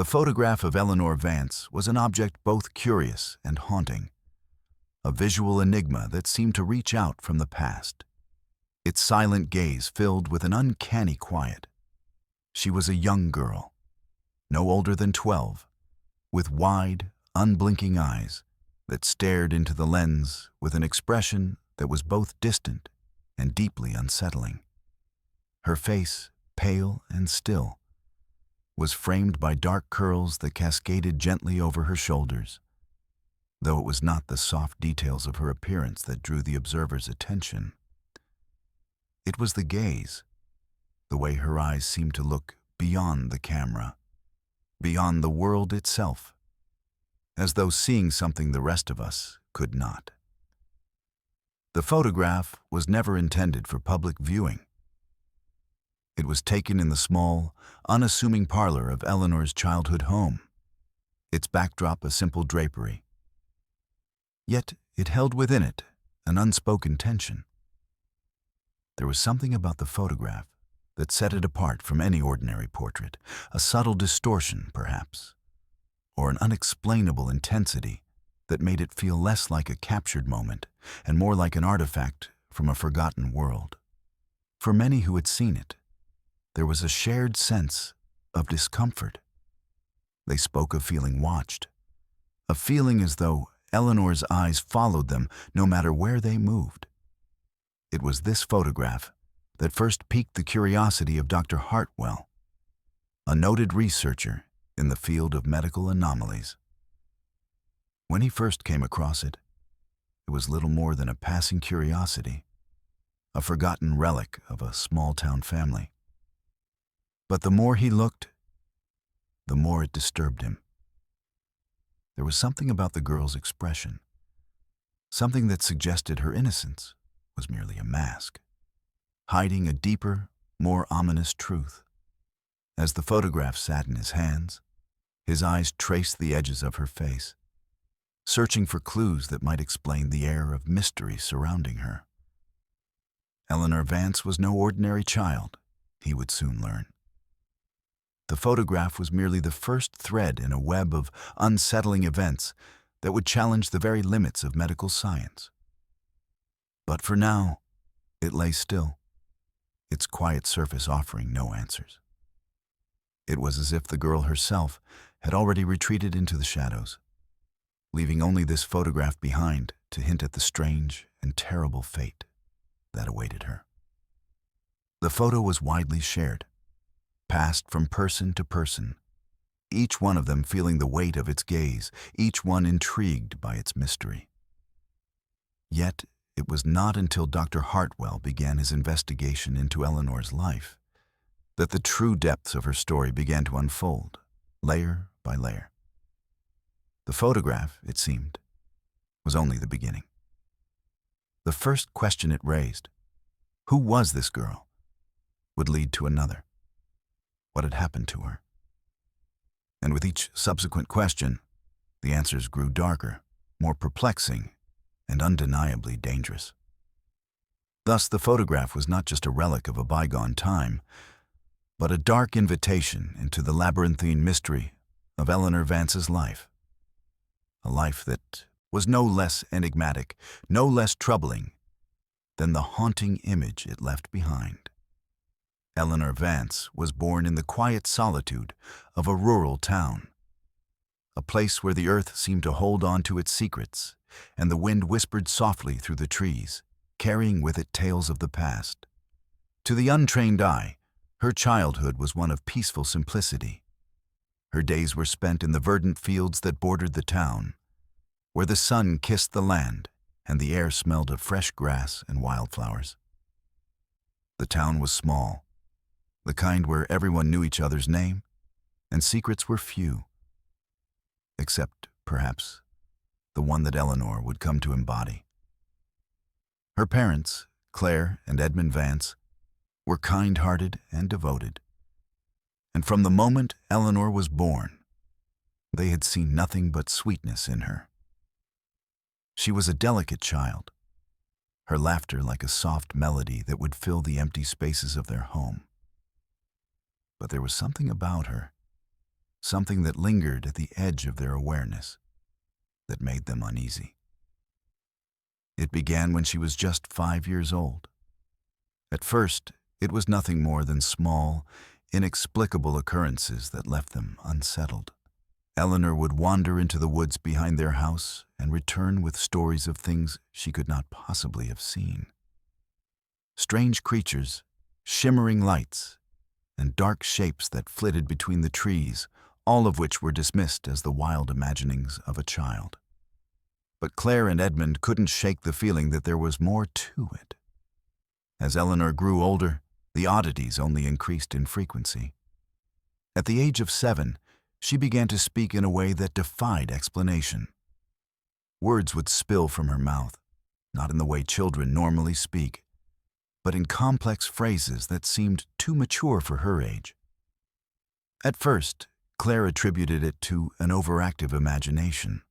The photograph of Eleanor Vance was an object both curious and haunting, a visual enigma that seemed to reach out from the past. Its silent gaze filled with an uncanny quiet. She was a young girl, no older than 12, with wide, unblinking eyes that stared into the lens with an expression that was both distant and deeply unsettling. Her face, pale and still, was framed by dark curls that cascaded gently over her shoulders, though it was not the soft details of her appearance that drew the observer's attention. It was the gaze, the way her eyes seemed to look beyond the camera, beyond the world itself, as though seeing something the rest of us could not. The photograph was never intended for public viewing. It was taken in the small, unassuming parlor of Eleanor's childhood home, its backdrop a simple drapery. Yet it held within it an unspoken tension. There was something about the photograph that set it apart from any ordinary portrait, a subtle distortion, perhaps, or an unexplainable intensity that made it feel less like a captured moment and more like an artifact from a forgotten world. For many who had seen it, there was a shared sense of discomfort. They spoke of feeling watched, of feeling as though Eleanor's eyes followed them no matter where they moved. It was this photograph that first piqued the curiosity of Dr. Hartwell, a noted researcher in the field of medical anomalies. When he first came across it, it was little more than a passing curiosity, a forgotten relic of a small-town family. But the more he looked, the more it disturbed him. There was something about the girl's expression, something that suggested her innocence was merely a mask, hiding a deeper, more ominous truth. As the photograph sat in his hands, his eyes traced the edges of her face, searching for clues that might explain the air of mystery surrounding her. Eleanor Vance was no ordinary child, he would soon learn. The photograph was merely the first thread in a web of unsettling events that would challenge the very limits of medical science. But for now, it lay still, its quiet surface offering no answers. It was as if the girl herself had already retreated into the shadows, leaving only this photograph behind to hint at the strange and terrible fate that awaited her. The photo was widely shared, passed from person to person, each one of them feeling the weight of its gaze, each one intrigued by its mystery. Yet, it was not until Dr. Hartwell began his investigation into Eleanor's life that the true depths of her story began to unfold, layer by layer. The photograph, it seemed, was only the beginning. The first question it raised, who was this girl, would lead to another. What had happened to her? And with each subsequent question, the answers grew darker, more perplexing, and undeniably dangerous. Thus, the photograph was not just a relic of a bygone time, but a dark invitation into the labyrinthine mystery of Eleanor Vance's life. A life that was no less enigmatic, no less troubling than the haunting image it left behind. Eleanor Vance was born in the quiet solitude of a rural town, a place where the earth seemed to hold on to its secrets, and the wind whispered softly through the trees, carrying with it tales of the past. To the untrained eye, her childhood was one of peaceful simplicity. Her days were spent in the verdant fields that bordered the town, where the sun kissed the land and the air smelled of fresh grass and wildflowers. The town was small, the kind where everyone knew each other's name and secrets were few, except, perhaps, the one that Eleanor would come to embody. Her parents, Claire and Edmund Vance, were kind-hearted and devoted, and from the moment Eleanor was born, they had seen nothing but sweetness in her. She was a delicate child, her laughter like a soft melody that would fill the empty spaces of their home. But there was something about her, something that lingered at the edge of their awareness, that made them uneasy. It began when she was just 5 years old. At first, it was nothing more than small, inexplicable occurrences that left them unsettled. Eleanor would wander into the woods behind their house and return with stories of things she could not possibly have seen. Strange creatures, shimmering lights, and dark shapes that flitted between the trees, all of which were dismissed as the wild imaginings of a child. But Claire and Edmund couldn't shake the feeling that there was more to it. As Eleanor grew older, the oddities only increased in frequency. At the age of 7, she began to speak in a way that defied explanation. Words would spill from her mouth, not in the way children normally speak, but in complex phrases that seemed too mature for her age. At first, Claire attributed it to an overactive imagination.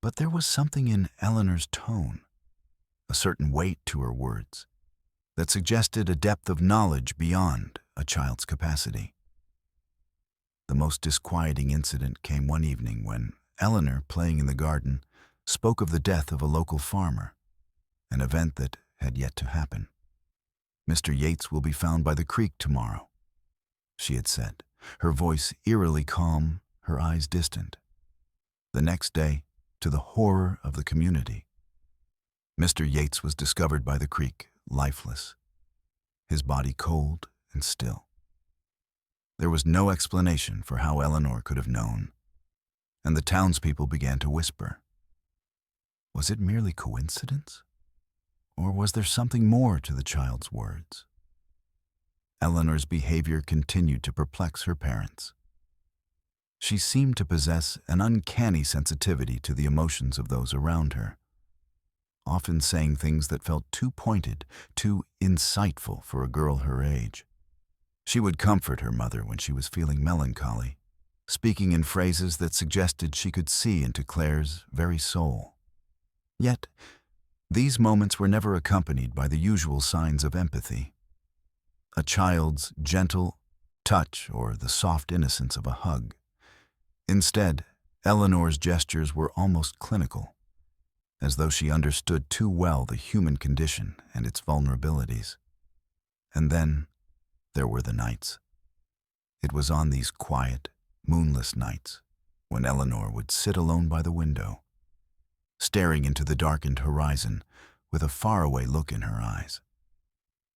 But there was something in Eleanor's tone, a certain weight to her words, that suggested a depth of knowledge beyond a child's capacity. The most disquieting incident came one evening when Eleanor, playing in the garden, spoke of the death of a local farmer, an event that had yet to happen. "Mr. Yates will be found by the creek tomorrow," she had said, her voice eerily calm, her eyes distant. The next day, to the horror of the community, Mr. Yates was discovered by the creek, lifeless, his body cold and still. There was no explanation for how Eleanor could have known, and the townspeople began to whisper. Was it merely coincidence? Or was there something more to the child's words? Eleanor's behavior continued to perplex her parents. She seemed to possess an uncanny sensitivity to the emotions of those around her, often saying things that felt too pointed, too insightful for a girl her age. She would comfort her mother when she was feeling melancholy, speaking in phrases that suggested she could see into Claire's very soul. Yet, these moments were never accompanied by the usual signs of empathy. A child's gentle touch or the soft innocence of a hug. Instead, Eleanor's gestures were almost clinical, as though she understood too well the human condition and its vulnerabilities. And then, there were the nights. It was on these quiet, moonless nights when Eleanor would sit alone by the window, staring into the darkened horizon with a faraway look in her eyes.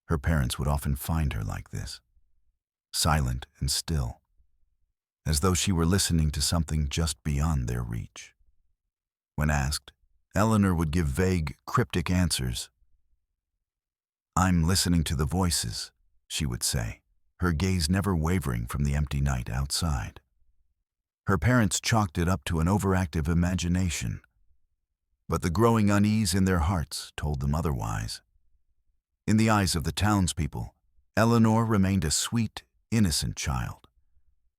Her parents would often find her like this, silent and still, as though she were listening to something just beyond their reach. When asked, Eleanor would give vague, cryptic answers. "I'm listening to the voices," she would say, her gaze never wavering from the empty night outside. Her parents chalked it up to an overactive imagination, but the growing unease in their hearts told them otherwise. In the eyes of the townspeople, Eleanor remained a sweet, innocent child.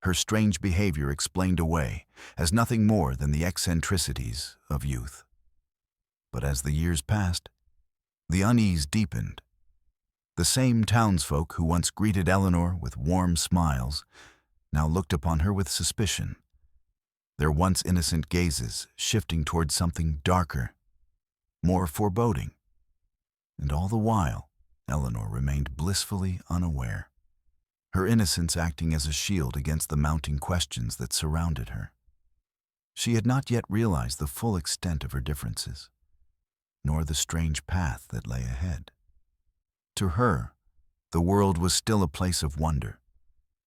Her strange behavior explained away as nothing more than the eccentricities of youth. But as the years passed, the unease deepened. The same townsfolk who once greeted Eleanor with warm smiles now looked upon her with suspicion, their once innocent gazes shifting towards something darker, more foreboding. And all the while, Eleanor remained blissfully unaware, her innocence acting as a shield against the mounting questions that surrounded her. She had not yet realized the full extent of her differences, nor the strange path that lay ahead. To her, the world was still a place of wonder,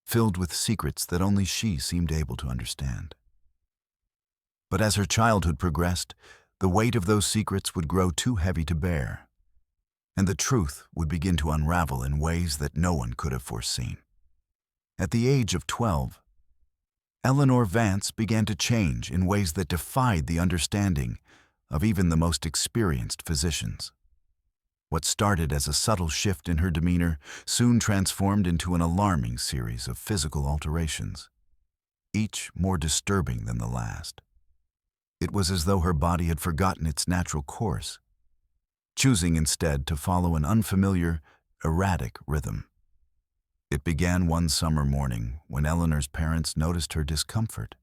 filled with secrets that only she seemed able to understand. But as her childhood progressed, the weight of those secrets would grow too heavy to bear, and the truth would begin to unravel in ways that no one could have foreseen. At the age of 12, Eleanor Vance began to change in ways that defied the understanding of even the most experienced physicians. What started as a subtle shift in her demeanor soon transformed into an alarming series of physical alterations, each more disturbing than the last. It was as though her body had forgotten its natural course, choosing instead to follow an unfamiliar, erratic rhythm. It began one summer morning when Eleanor's parents noticed her discomfort.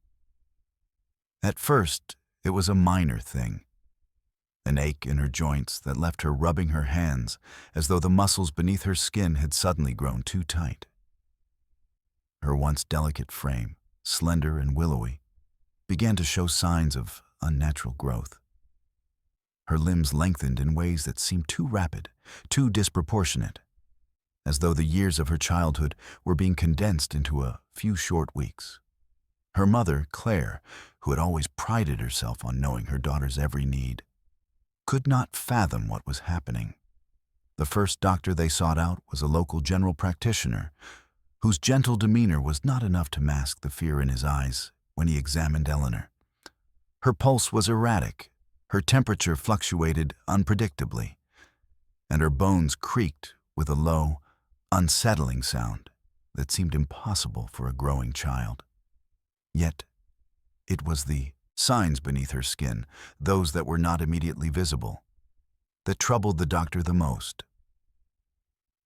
At first, it was a minor thing, an ache in her joints that left her rubbing her hands as though the muscles beneath her skin had suddenly grown too tight. Her once delicate frame, slender and willowy, began to show signs of unnatural growth. Her limbs lengthened in ways that seemed too rapid, too disproportionate, as though the years of her childhood were being condensed into a few short weeks. Her mother, Claire, who had always prided herself on knowing her daughter's every need, could not fathom what was happening. The first doctor they sought out was a local general practitioner, whose gentle demeanor was not enough to mask the fear in his eyes when he examined Eleanor. Her pulse was erratic, her temperature fluctuated unpredictably, and her bones creaked with a low, unsettling sound that seemed impossible for a growing child. Yet, it was the signs beneath her skin, those that were not immediately visible, that troubled the doctor the most.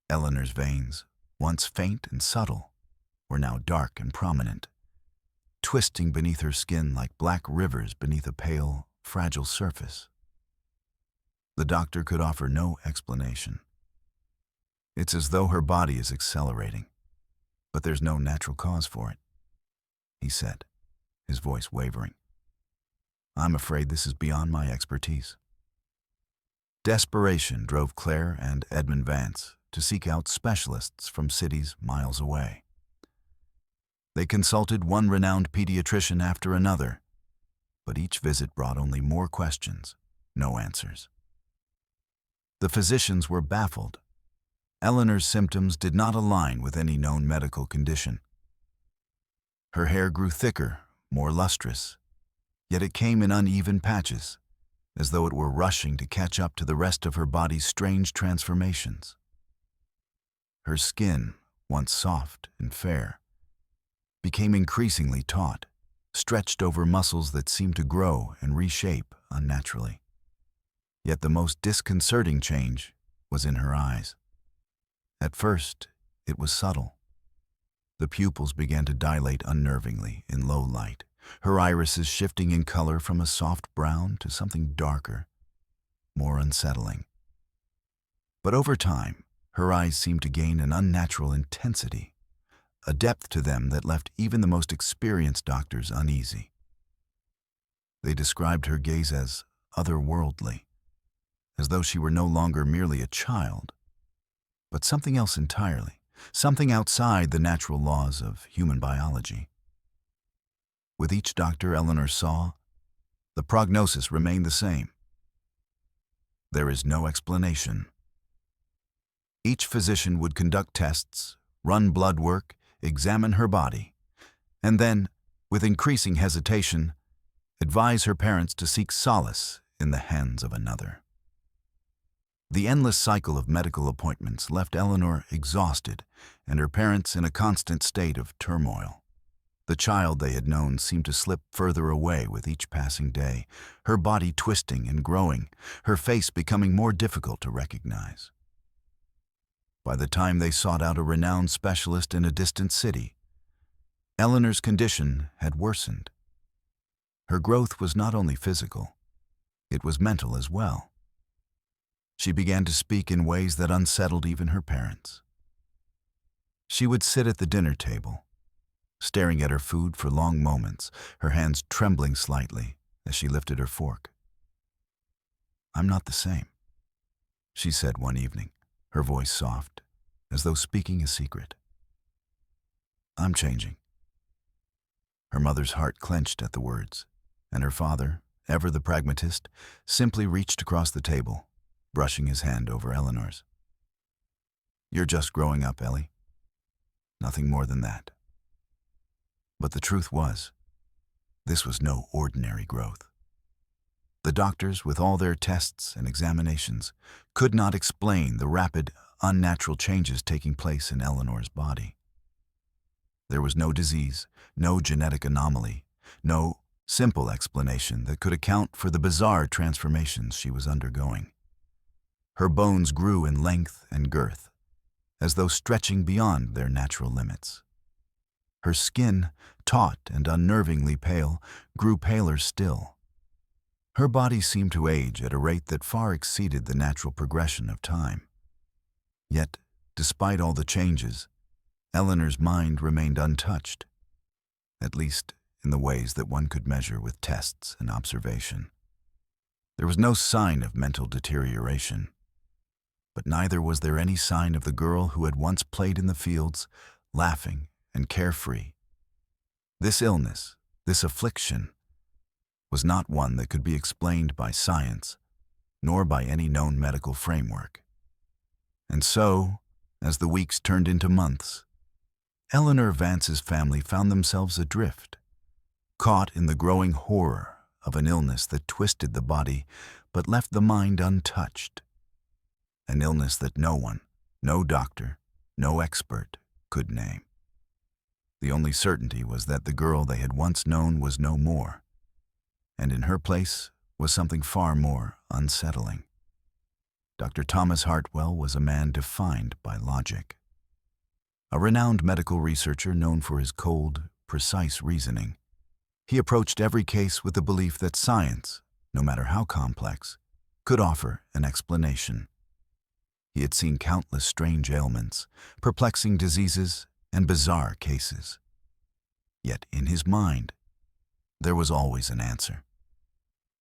Eleanor's veins, once faint and subtle, were now dark and prominent, twisting beneath her skin like black rivers beneath a pale, fragile surface. The doctor could offer no explanation. It's as though her body is accelerating, but there's no natural cause for it, he said, his voice wavering. I'm afraid this is beyond my expertise. Desperation drove Claire and Edmund Vance to seek out specialists from cities miles away. They consulted one renowned pediatrician after another, but each visit brought only more questions, no answers. The physicians were baffled. Eleanor's symptoms did not align with any known medical condition. Her hair grew thicker, more lustrous, yet it came in uneven patches, as though it were rushing to catch up to the rest of her body's strange transformations. Her skin, once soft and fair, became increasingly taut, stretched over muscles that seemed to grow and reshape unnaturally. Yet the most disconcerting change was in her eyes. At first, it was subtle. The pupils began to dilate unnervingly in low light, her irises shifting in color from a soft brown to something darker, more unsettling. But over time, her eyes seemed to gain an unnatural intensity, a depth to them that left even the most experienced doctors uneasy. They described her gaze as otherworldly, as though she were no longer merely a child, but something else entirely, something outside the natural laws of human biology. With each doctor Eleanor saw, the prognosis remained the same. There is no explanation. Each physician would conduct tests, run blood work, examine her body, and then, with increasing hesitation, advise her parents to seek solace in the hands of another. The endless cycle of medical appointments left Eleanor exhausted and her parents in a constant state of turmoil. The child they had known seemed to slip further away with each passing day, her body twisting and growing, her face becoming more difficult to recognize. By the time they sought out a renowned specialist in a distant city, Eleanor's condition had worsened. Her growth was not only physical, it was mental as well. She began to speak in ways that unsettled even her parents. She would sit at the dinner table, staring at her food for long moments, her hands trembling slightly as she lifted her fork. "I'm not the same," she said one evening, her voice soft, as though speaking a secret. "I'm changing." Her mother's heart clenched at the words, and her father, ever the pragmatist, simply reached across the table, brushing his hand over Eleanor's. "You're just growing up, Ellie. Nothing more than that." But the truth was, this was no ordinary growth. The doctors, with all their tests and examinations, could not explain the rapid, unnatural changes taking place in Eleanor's body. There was no disease, no genetic anomaly, no simple explanation that could account for the bizarre transformations she was undergoing. Her bones grew in length and girth, as though stretching beyond their natural limits. Her skin, taut and unnervingly pale, grew paler still. Her body seemed to age at a rate that far exceeded the natural progression of time. Yet, despite all the changes, Eleanor's mind remained untouched, at least in the ways that one could measure with tests and observation. There was no sign of mental deterioration, but neither was there any sign of the girl who had once played in the fields, laughing and carefree. This illness, this affliction, was not one that could be explained by science, nor by any known medical framework. And so, as the weeks turned into months, Eleanor Vance's family found themselves adrift, caught in the growing horror of an illness that twisted the body but left the mind untouched. An illness that no one, no doctor, no expert could name. The only certainty was that the girl they had once known was no more, and in her place was something far more unsettling. Dr. Thomas Hartwell was a man defined by logic. A renowned medical researcher known for his cold, precise reasoning, he approached every case with the belief that science, no matter how complex, could offer an explanation. He had seen countless strange ailments, perplexing diseases, and bizarre cases. Yet in his mind, there was always an answer.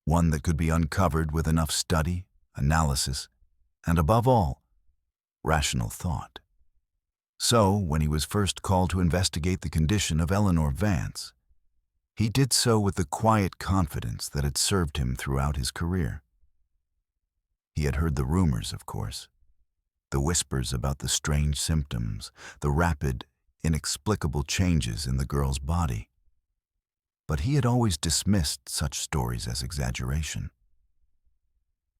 One that could be uncovered with enough study, analysis, and above all, rational thought. So, when he was first called to investigate the condition of Eleanor Vance, he did so with the quiet confidence that had served him throughout his career. He had heard the rumors, of course, the whispers about the strange symptoms, the rapid, inexplicable changes in the girl's body. But he had always dismissed such stories as exaggeration.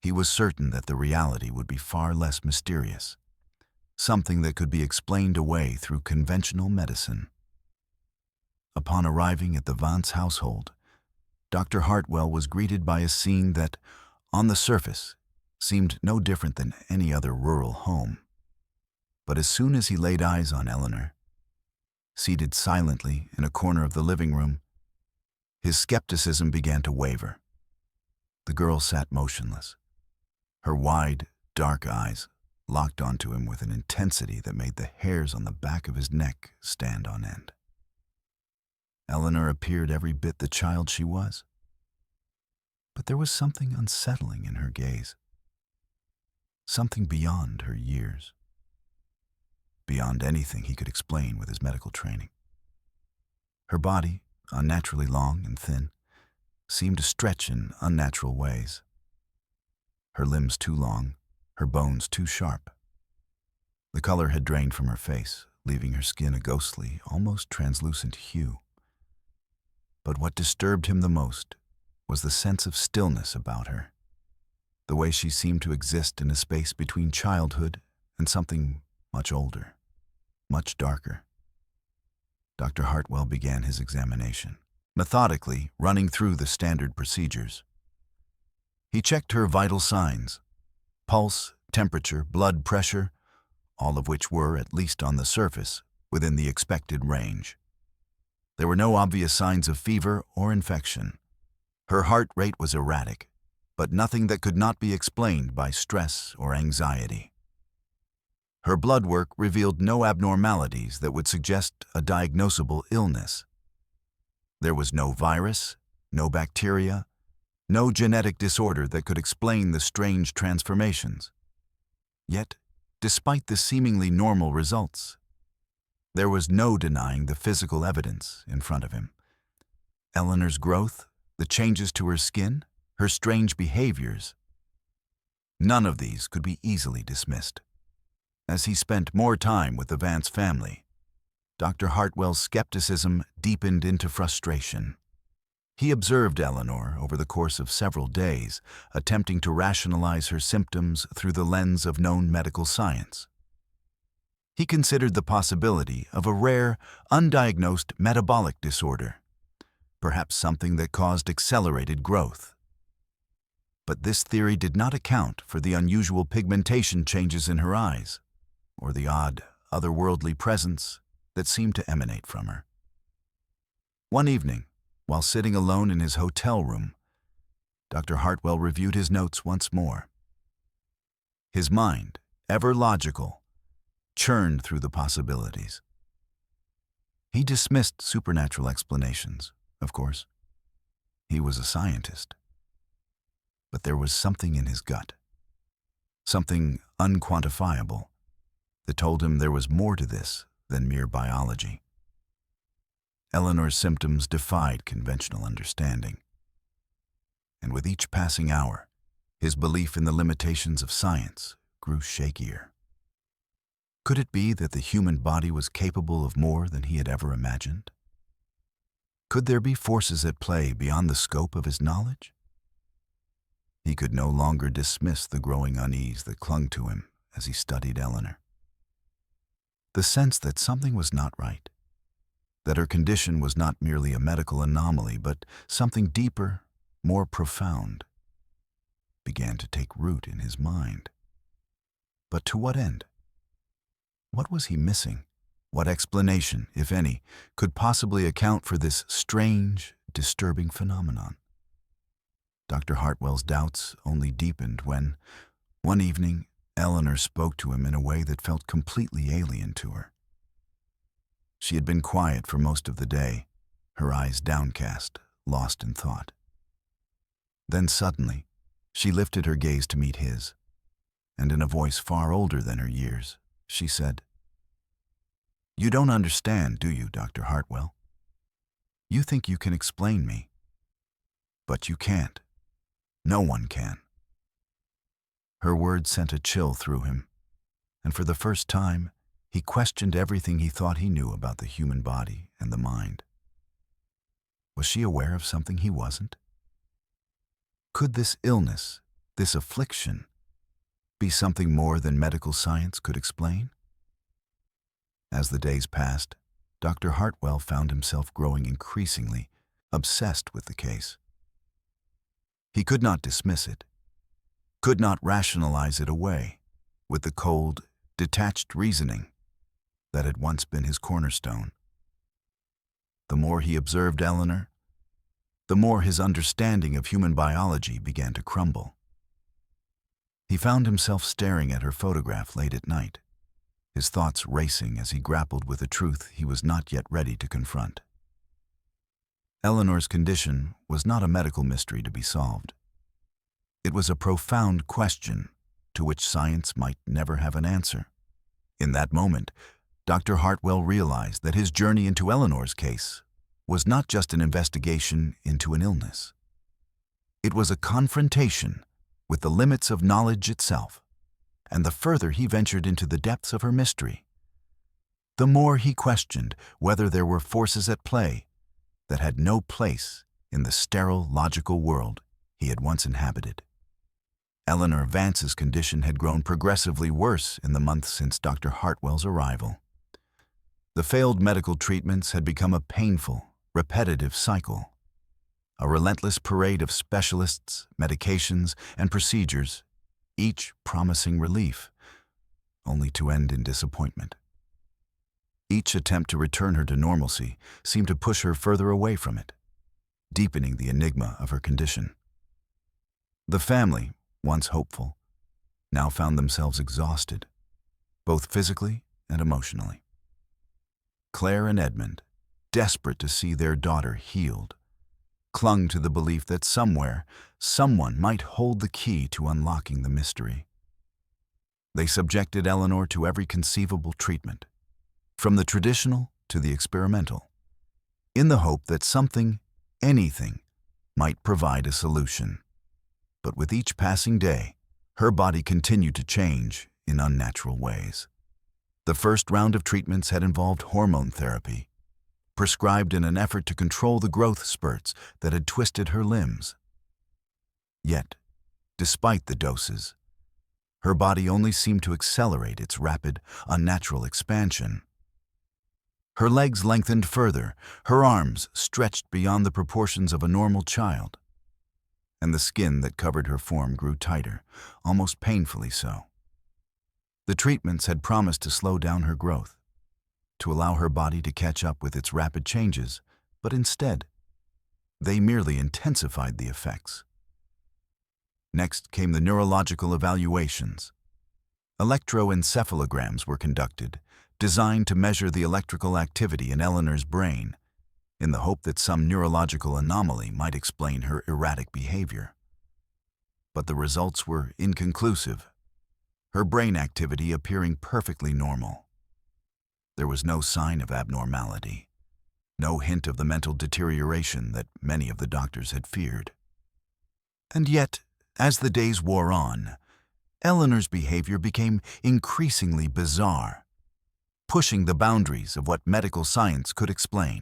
He was certain that the reality would be far less mysterious, something that could be explained away through conventional medicine. Upon arriving at the Vance household, Dr. Hartwell was greeted by a scene that, on the surface, seemed no different than any other rural home. But as soon as he laid eyes on Eleanor, seated silently in a corner of the living room, his skepticism began to waver. The girl sat motionless, her wide, dark eyes locked onto him with an intensity that made the hairs on the back of his neck stand on end. Eleanor appeared every bit the child she was, but there was something unsettling in her gaze, something beyond her years, beyond anything he could explain with his medical training. Her body, unnaturally long and thin, seemed to stretch in unnatural ways. Her limbs too long, her bones too sharp. The color had drained from her face, leaving her skin a ghostly, almost translucent hue. But what disturbed him the most was the sense of stillness about her, the way she seemed to exist in a space between childhood and something much older, much darker. Dr. Hartwell began his examination, methodically running through the standard procedures. He checked her vital signs, pulse, temperature, blood pressure, all of which were, at least on the surface, within the expected range. There were no obvious signs of fever or infection. Her heart rate was erratic, but nothing that could not be explained by stress or anxiety. Her blood work revealed no abnormalities that would suggest a diagnosable illness. There was no virus, no bacteria, no genetic disorder that could explain the strange transformations. Yet, despite the seemingly normal results, there was no denying the physical evidence in front of him. Eleanor's growth, the changes to her skin, her strange behaviors. None of these could be easily dismissed. As he spent more time with the Vance family, Dr. Hartwell's skepticism deepened into frustration. He observed Eleanor over the course of several days, attempting to rationalize her symptoms through the lens of known medical science. He considered the possibility of a rare, undiagnosed metabolic disorder, perhaps something that caused accelerated growth. But this theory did not account for the unusual pigmentation changes in her eyes, or the odd, otherworldly presence that seemed to emanate from her. One evening, while sitting alone in his hotel room, Dr. Hartwell reviewed his notes once more. His mind, ever logical, churned through the possibilities. He dismissed supernatural explanations, of course. He was a scientist. But there was something in his gut, something unquantifiable, that told him there was more to this than mere biology. Eleanor's symptoms defied conventional understanding. And with each passing hour, his belief in the limitations of science grew shakier. Could it be that the human body was capable of more than he had ever imagined? Could there be forces at play beyond the scope of his knowledge? He could no longer dismiss the growing unease that clung to him as he studied Eleanor. The sense that something was not right, that her condition was not merely a medical anomaly, but something deeper, more profound, began to take root in his mind. But to what end? What was he missing? What explanation, if any, could possibly account for this strange, disturbing phenomenon? Dr. Hartwell's doubts only deepened when, one evening, Eleanor spoke to him in a way that felt completely alien to her. She had been quiet for most of the day, her eyes downcast, lost in thought. Then suddenly, she lifted her gaze to meet his, and in a voice far older than her years, she said, "You don't understand, do you, Dr. Hartwell? You think you can explain me, but you can't. No one can." Her words sent a chill through him, and for the first time, he questioned everything he thought he knew about the human body and the mind. Was she aware of something he wasn't? Could this illness, this affliction, be something more than medical science could explain? As the days passed, Dr. Hartwell found himself growing increasingly obsessed with the case. He could not dismiss it, could not rationalize it away with the cold, detached reasoning that had once been his cornerstone. The more he observed Eleanor, the more his understanding of human biology began to crumble. He found himself staring at her photograph late at night, his thoughts racing as he grappled with a truth he was not yet ready to confront. Eleanor's condition was not a medical mystery to be solved. It was a profound question to which science might never have an answer. In that moment, Dr. Hartwell realized that his journey into Eleanor's case was not just an investigation into an illness. It was a confrontation with the limits of knowledge itself, and the further he ventured into the depths of her mystery, the more he questioned whether there were forces at play that had no place in the sterile, logical world he had once inhabited. Eleanor Vance's condition had grown progressively worse in the months since Dr. Hartwell's arrival. The failed medical treatments had become a painful, repetitive cycle, a relentless parade of specialists, medications, and procedures, each promising relief, only to end in disappointment. Each attempt to return her to normalcy seemed to push her further away from it, deepening the enigma of her condition. The family, once hopeful, now found themselves exhausted, both physically and emotionally. Claire and Edmund, desperate to see their daughter healed, clung to the belief that somewhere, someone might hold the key to unlocking the mystery. They subjected Eleanor to every conceivable treatment, from the traditional to the experimental, in the hope that something, anything, might provide a solution. But with each passing day, her body continued to change in unnatural ways. The first round of treatments had involved hormone therapy, prescribed in an effort to control the growth spurts that had twisted her limbs. Yet, despite the doses, her body only seemed to accelerate its rapid, unnatural expansion. Her legs lengthened further, her arms stretched beyond the proportions of a normal child, and the skin that covered her form grew tighter, almost painfully so. The treatments had promised to slow down her growth, to allow her body to catch up with its rapid changes, but instead, they merely intensified the effects. Next came the neurological evaluations. Electroencephalograms were conducted, designed to measure the electrical activity in Eleanor's brain, in the hope that some neurological anomaly might explain her erratic behavior. But the results were inconclusive, her brain activity appearing perfectly normal. There was no sign of abnormality, no hint of the mental deterioration that many of the doctors had feared. And yet, as the days wore on, Eleanor's behavior became increasingly bizarre, pushing the boundaries of what medical science could explain.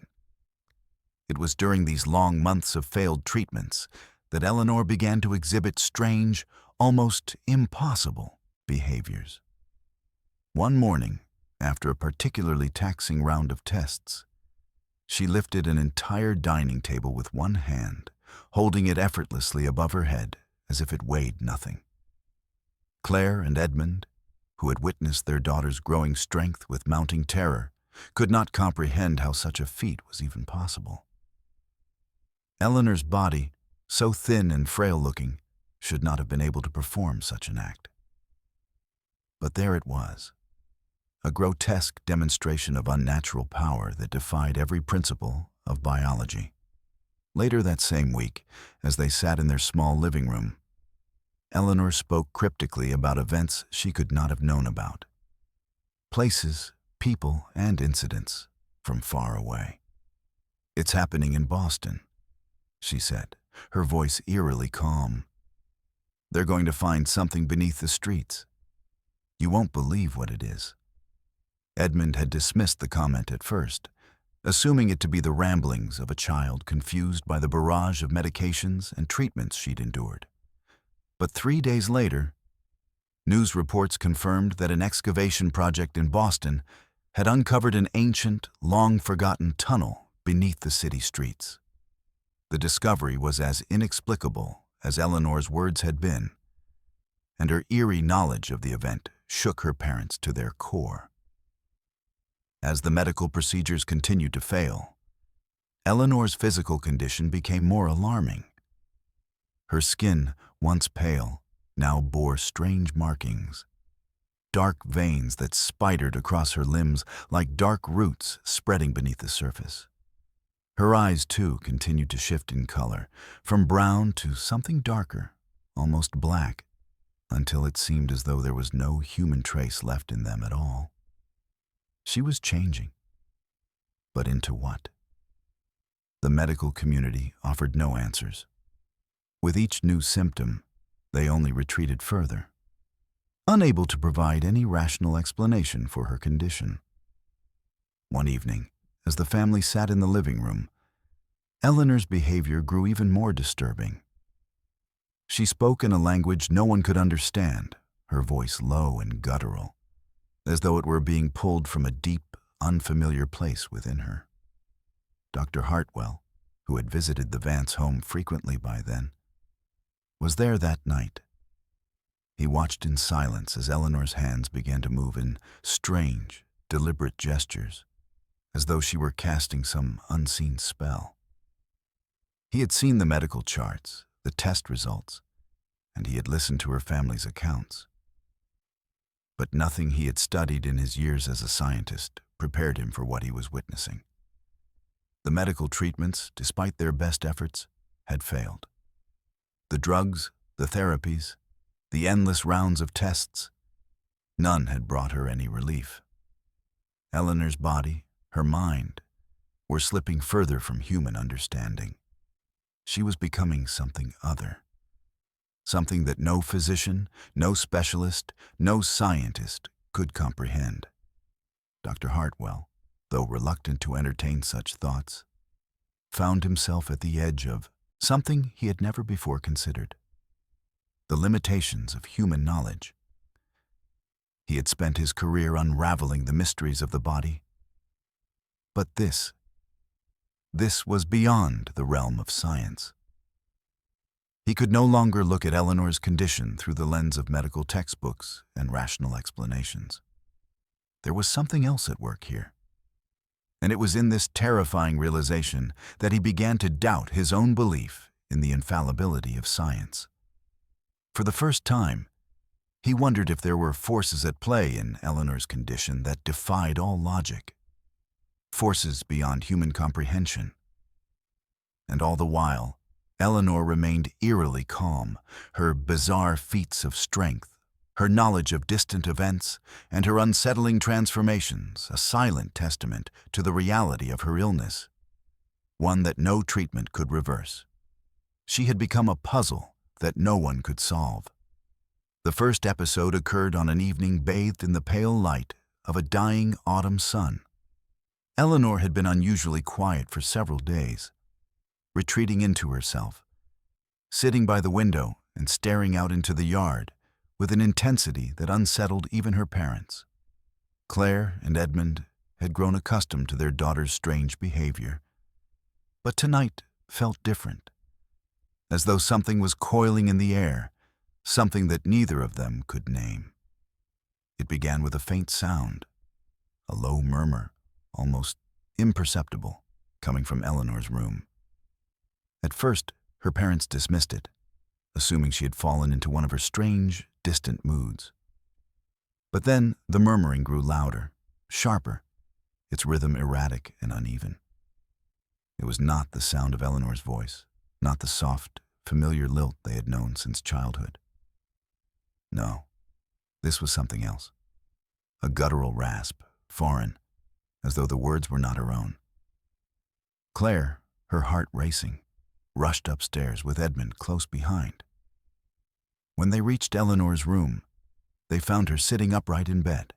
It was during these long months of failed treatments that Eleanor began to exhibit strange, almost impossible behaviors. One morning, after a particularly taxing round of tests, she lifted an entire dining table with one hand, holding it effortlessly above her head as if it weighed nothing. Claire and Edmund, who had witnessed their daughter's growing strength with mounting terror, could not comprehend how such a feat was even possible. Eleanor's body, so thin and frail-looking, should not have been able to perform such an act. But there it was, a grotesque demonstration of unnatural power that defied every principle of biology. Later that same week, as they sat in their small living room, Eleanor spoke cryptically about events she could not have known about. Places, people, and incidents from far away. "It's happening in Boston," she said, her voice eerily calm. "They're going to find something beneath the streets. You won't believe what it is." Edmund had dismissed the comment at first, assuming it to be the ramblings of a child confused by the barrage of medications and treatments she'd endured. But 3 days later, news reports confirmed that an excavation project in Boston had uncovered an ancient, long-forgotten tunnel beneath the city streets. The discovery was as inexplicable as Eleanor's words had been, and her eerie knowledge of the event shook her parents to their core. As the medical procedures continued to fail, Eleanor's physical condition became more alarming. Her skin, once pale, now bore strange markings, dark veins that spidered across her limbs like dark roots spreading beneath the surface. Her eyes, too, continued to shift in color, from brown to something darker, almost black, until it seemed as though there was no human trace left in them at all. She was changing. But into what? The medical community offered no answers. With each new symptom, they only retreated further, unable to provide any rational explanation for her condition. One evening, as the family sat in the living room, Eleanor's behavior grew even more disturbing. She spoke in a language no one could understand, her voice low and guttural, as though it were being pulled from a deep, unfamiliar place within her. Dr. Hartwell, who had visited the Vance home frequently by then, was there that night. He watched in silence as Eleanor's hands began to move in strange, deliberate gestures, as though she were casting some unseen spell. He had seen the medical charts, the test results, and he had listened to her family's accounts. But nothing he had studied in his years as a scientist prepared him for what he was witnessing. The medical treatments, despite their best efforts, had failed. The drugs, the therapies, the endless rounds of tests, none had brought her any relief. Eleanor's body, her mind, were slipping further from human understanding. She was becoming something other, something that no physician, no specialist, no scientist could comprehend. Dr. Hartwell, though reluctant to entertain such thoughts, found himself at the edge of something he had never before considered: the limitations of human knowledge. He had spent his career unraveling the mysteries of the body. But this was beyond the realm of science. He could no longer look at Eleanor's condition through the lens of medical textbooks and rational explanations. There was something else at work here. And it was in this terrifying realization that he began to doubt his own belief in the infallibility of science. For the first time, he wondered if there were forces at play in Eleanor's condition that defied all logic, forces beyond human comprehension. And all the while, Eleanor remained eerily calm, her bizarre feats of strength, her knowledge of distant events, and her unsettling transformations a silent testament to the reality of her illness, one that no treatment could reverse. She had become a puzzle that no one could solve. The first episode occurred on an evening bathed in the pale light of a dying autumn sun. Eleanor had been unusually quiet for several days, retreating into herself, sitting by the window and staring out into the yard with an intensity that unsettled even her parents. Claire and Edmund had grown accustomed to their daughter's strange behavior, but tonight felt different, as though something was coiling in the air, something that neither of them could name. It began with a faint sound, a low murmur, almost imperceptible, coming from Eleanor's room. At first, her parents dismissed it, assuming she had fallen into one of her strange, distant moods. But then the murmuring grew louder, sharper, its rhythm erratic and uneven. It was not the sound of Eleanor's voice, not the soft, familiar lilt they had known since childhood. No, this was something else. A guttural rasp, foreign, as though the words were not her own. Claire, her heart racing, rushed upstairs with Edmund close behind. When they reached Eleanor's room, they found her sitting upright in bed,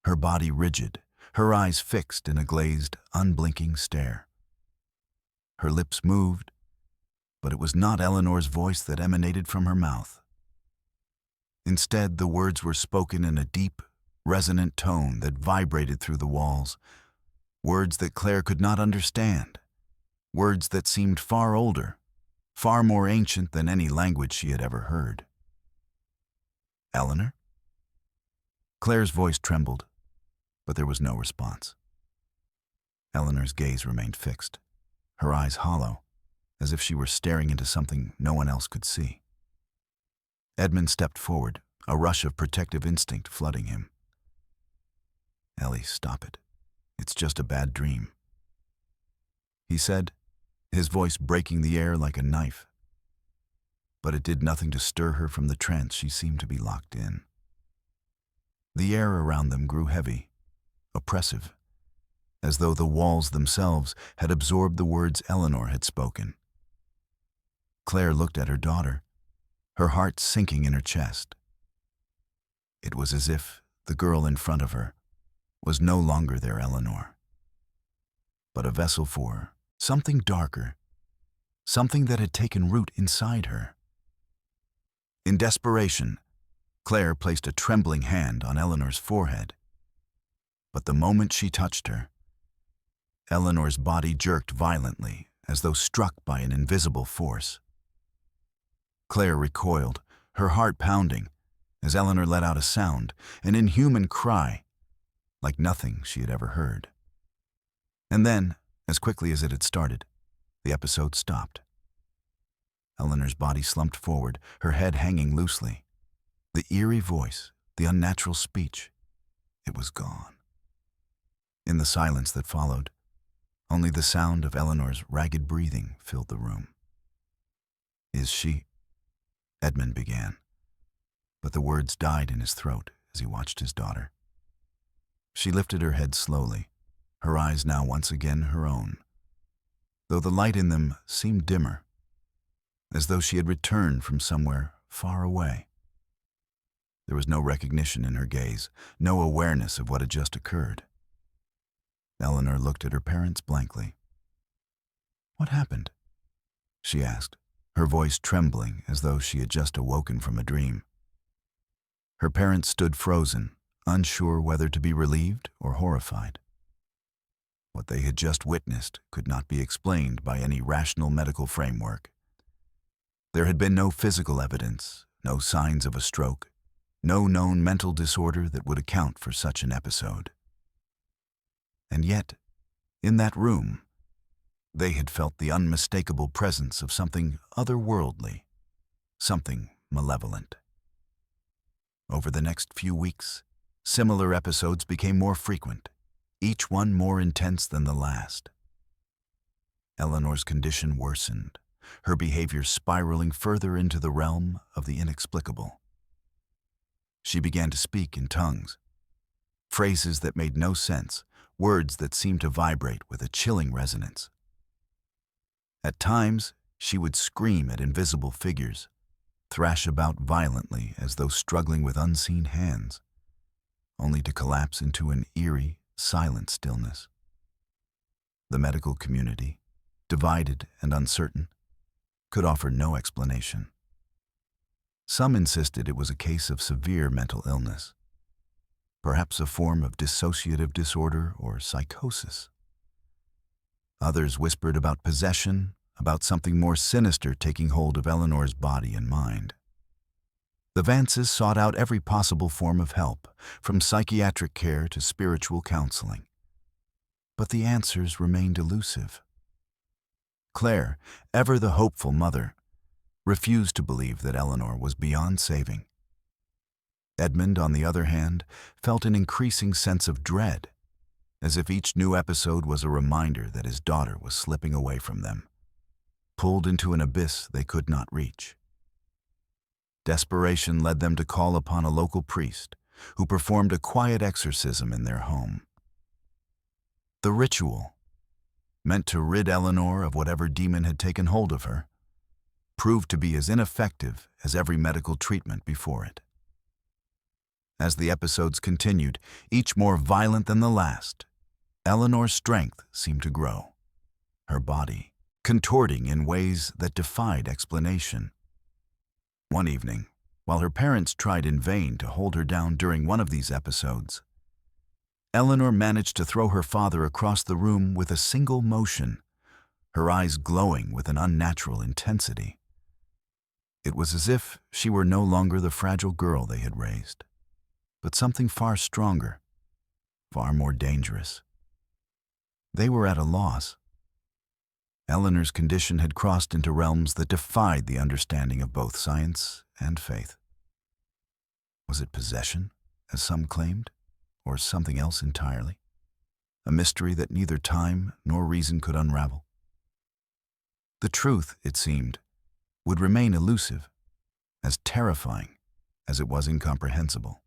her body rigid, her eyes fixed in a glazed, unblinking stare. Her lips moved, but it was not Eleanor's voice that emanated from her mouth. Instead, the words were spoken in a deep, resonant tone that vibrated through the walls, words that Claire could not understand, words that seemed far older, far more ancient than any language she had ever heard. Eleanor? Claire's voice trembled, but there was no response. Eleanor's gaze remained fixed, her eyes hollow, as if she were staring into something no one else could see. Edmund stepped forward, a rush of protective instinct flooding him. "Ellie, stop it. It's just a bad dream," he said, his voice breaking the air like a knife. But it did nothing to stir her from the trance she seemed to be locked in. The air around them grew heavy, oppressive, as though the walls themselves had absorbed the words Eleanor had spoken. Claire looked at her daughter, her heart sinking in her chest. It was as if the girl in front of her was no longer their Eleanor, but a vessel for something darker, something that had taken root inside her. In desperation, Claire placed a trembling hand on Eleanor's forehead. But the moment she touched her, Eleanor's body jerked violently, as though struck by an invisible force. Claire recoiled, her heart pounding, as Eleanor let out a sound, an inhuman cry, like nothing she had ever heard. And then, as quickly as it had started, the episode stopped. Eleanor's body slumped forward, her head hanging loosely. The eerie voice, the unnatural speech, it was gone. In the silence that followed, only the sound of Eleanor's ragged breathing filled the room. "Is she?" Edmund began, but the words died in his throat as he watched his daughter. She lifted her head slowly, her eyes now once again her own, though the light in them seemed dimmer, as though she had returned from somewhere far away. There was no recognition in her gaze, no awareness of what had just occurred. Eleanor looked at her parents blankly. "What happened?" she asked, her voice trembling as though she had just awoken from a dream. Her parents stood frozen, unsure whether to be relieved or horrified. What they had just witnessed could not be explained by any rational medical framework. There had been no physical evidence, no signs of a stroke, no known mental disorder that would account for such an episode. And yet, in that room, they had felt the unmistakable presence of something otherworldly, something malevolent. Over the next few weeks, similar episodes became more frequent, each one more intense than the last. Eleanor's condition worsened, her behavior spiraling further into the realm of the inexplicable. She began to speak in tongues, phrases that made no sense, words that seemed to vibrate with a chilling resonance. At times, she would scream at invisible figures, thrash about violently as though struggling with unseen hands, only to collapse into an eerie, silent stillness. The medical community, divided and uncertain, could offer no explanation. Some insisted it was a case of severe mental illness, perhaps a form of dissociative disorder or psychosis. Others whispered about possession, about something more sinister taking hold of Eleanor's body and mind. The Vances sought out every possible form of help, from psychiatric care to spiritual counseling. But the answers remained elusive. Claire, ever the hopeful mother, refused to believe that Eleanor was beyond saving. Edmund, on the other hand, felt an increasing sense of dread, as if each new episode was a reminder that his daughter was slipping away from them, pulled into an abyss they could not reach. Desperation led them to call upon a local priest, who performed a quiet exorcism in their home. The ritual, meant to rid Eleanor of whatever demon had taken hold of her, proved to be as ineffective as every medical treatment before it. As the episodes continued, each more violent than the last, Eleanor's strength seemed to grow, her body contorting in ways that defied explanation. One evening, while her parents tried in vain to hold her down during one of these episodes, Eleanor managed to throw her father across the room with a single motion, her eyes glowing with an unnatural intensity. It was as if she were no longer the fragile girl they had raised, but something far stronger, far more dangerous. They were at a loss. Eleanor's condition had crossed into realms that defied the understanding of both science and faith. Was it possession, as some claimed, or something else entirely? A mystery that neither time nor reason could unravel. The truth, it seemed, would remain elusive, as terrifying as it was incomprehensible.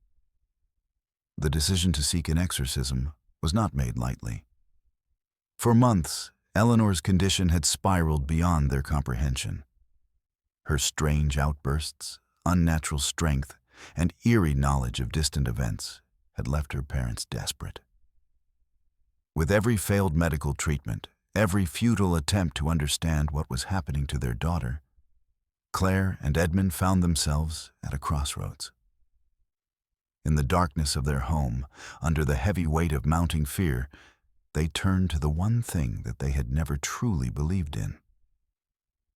The decision to seek an exorcism was not made lightly. For months, Eleanor's condition had spiraled beyond their comprehension. Her strange outbursts, unnatural strength, and eerie knowledge of distant events had left her parents desperate. With every failed medical treatment, every futile attempt to understand what was happening to their daughter, Claire and Edmund found themselves at a crossroads. In the darkness of their home, under the heavy weight of mounting fear, they turned to the one thing that they had never truly believed in.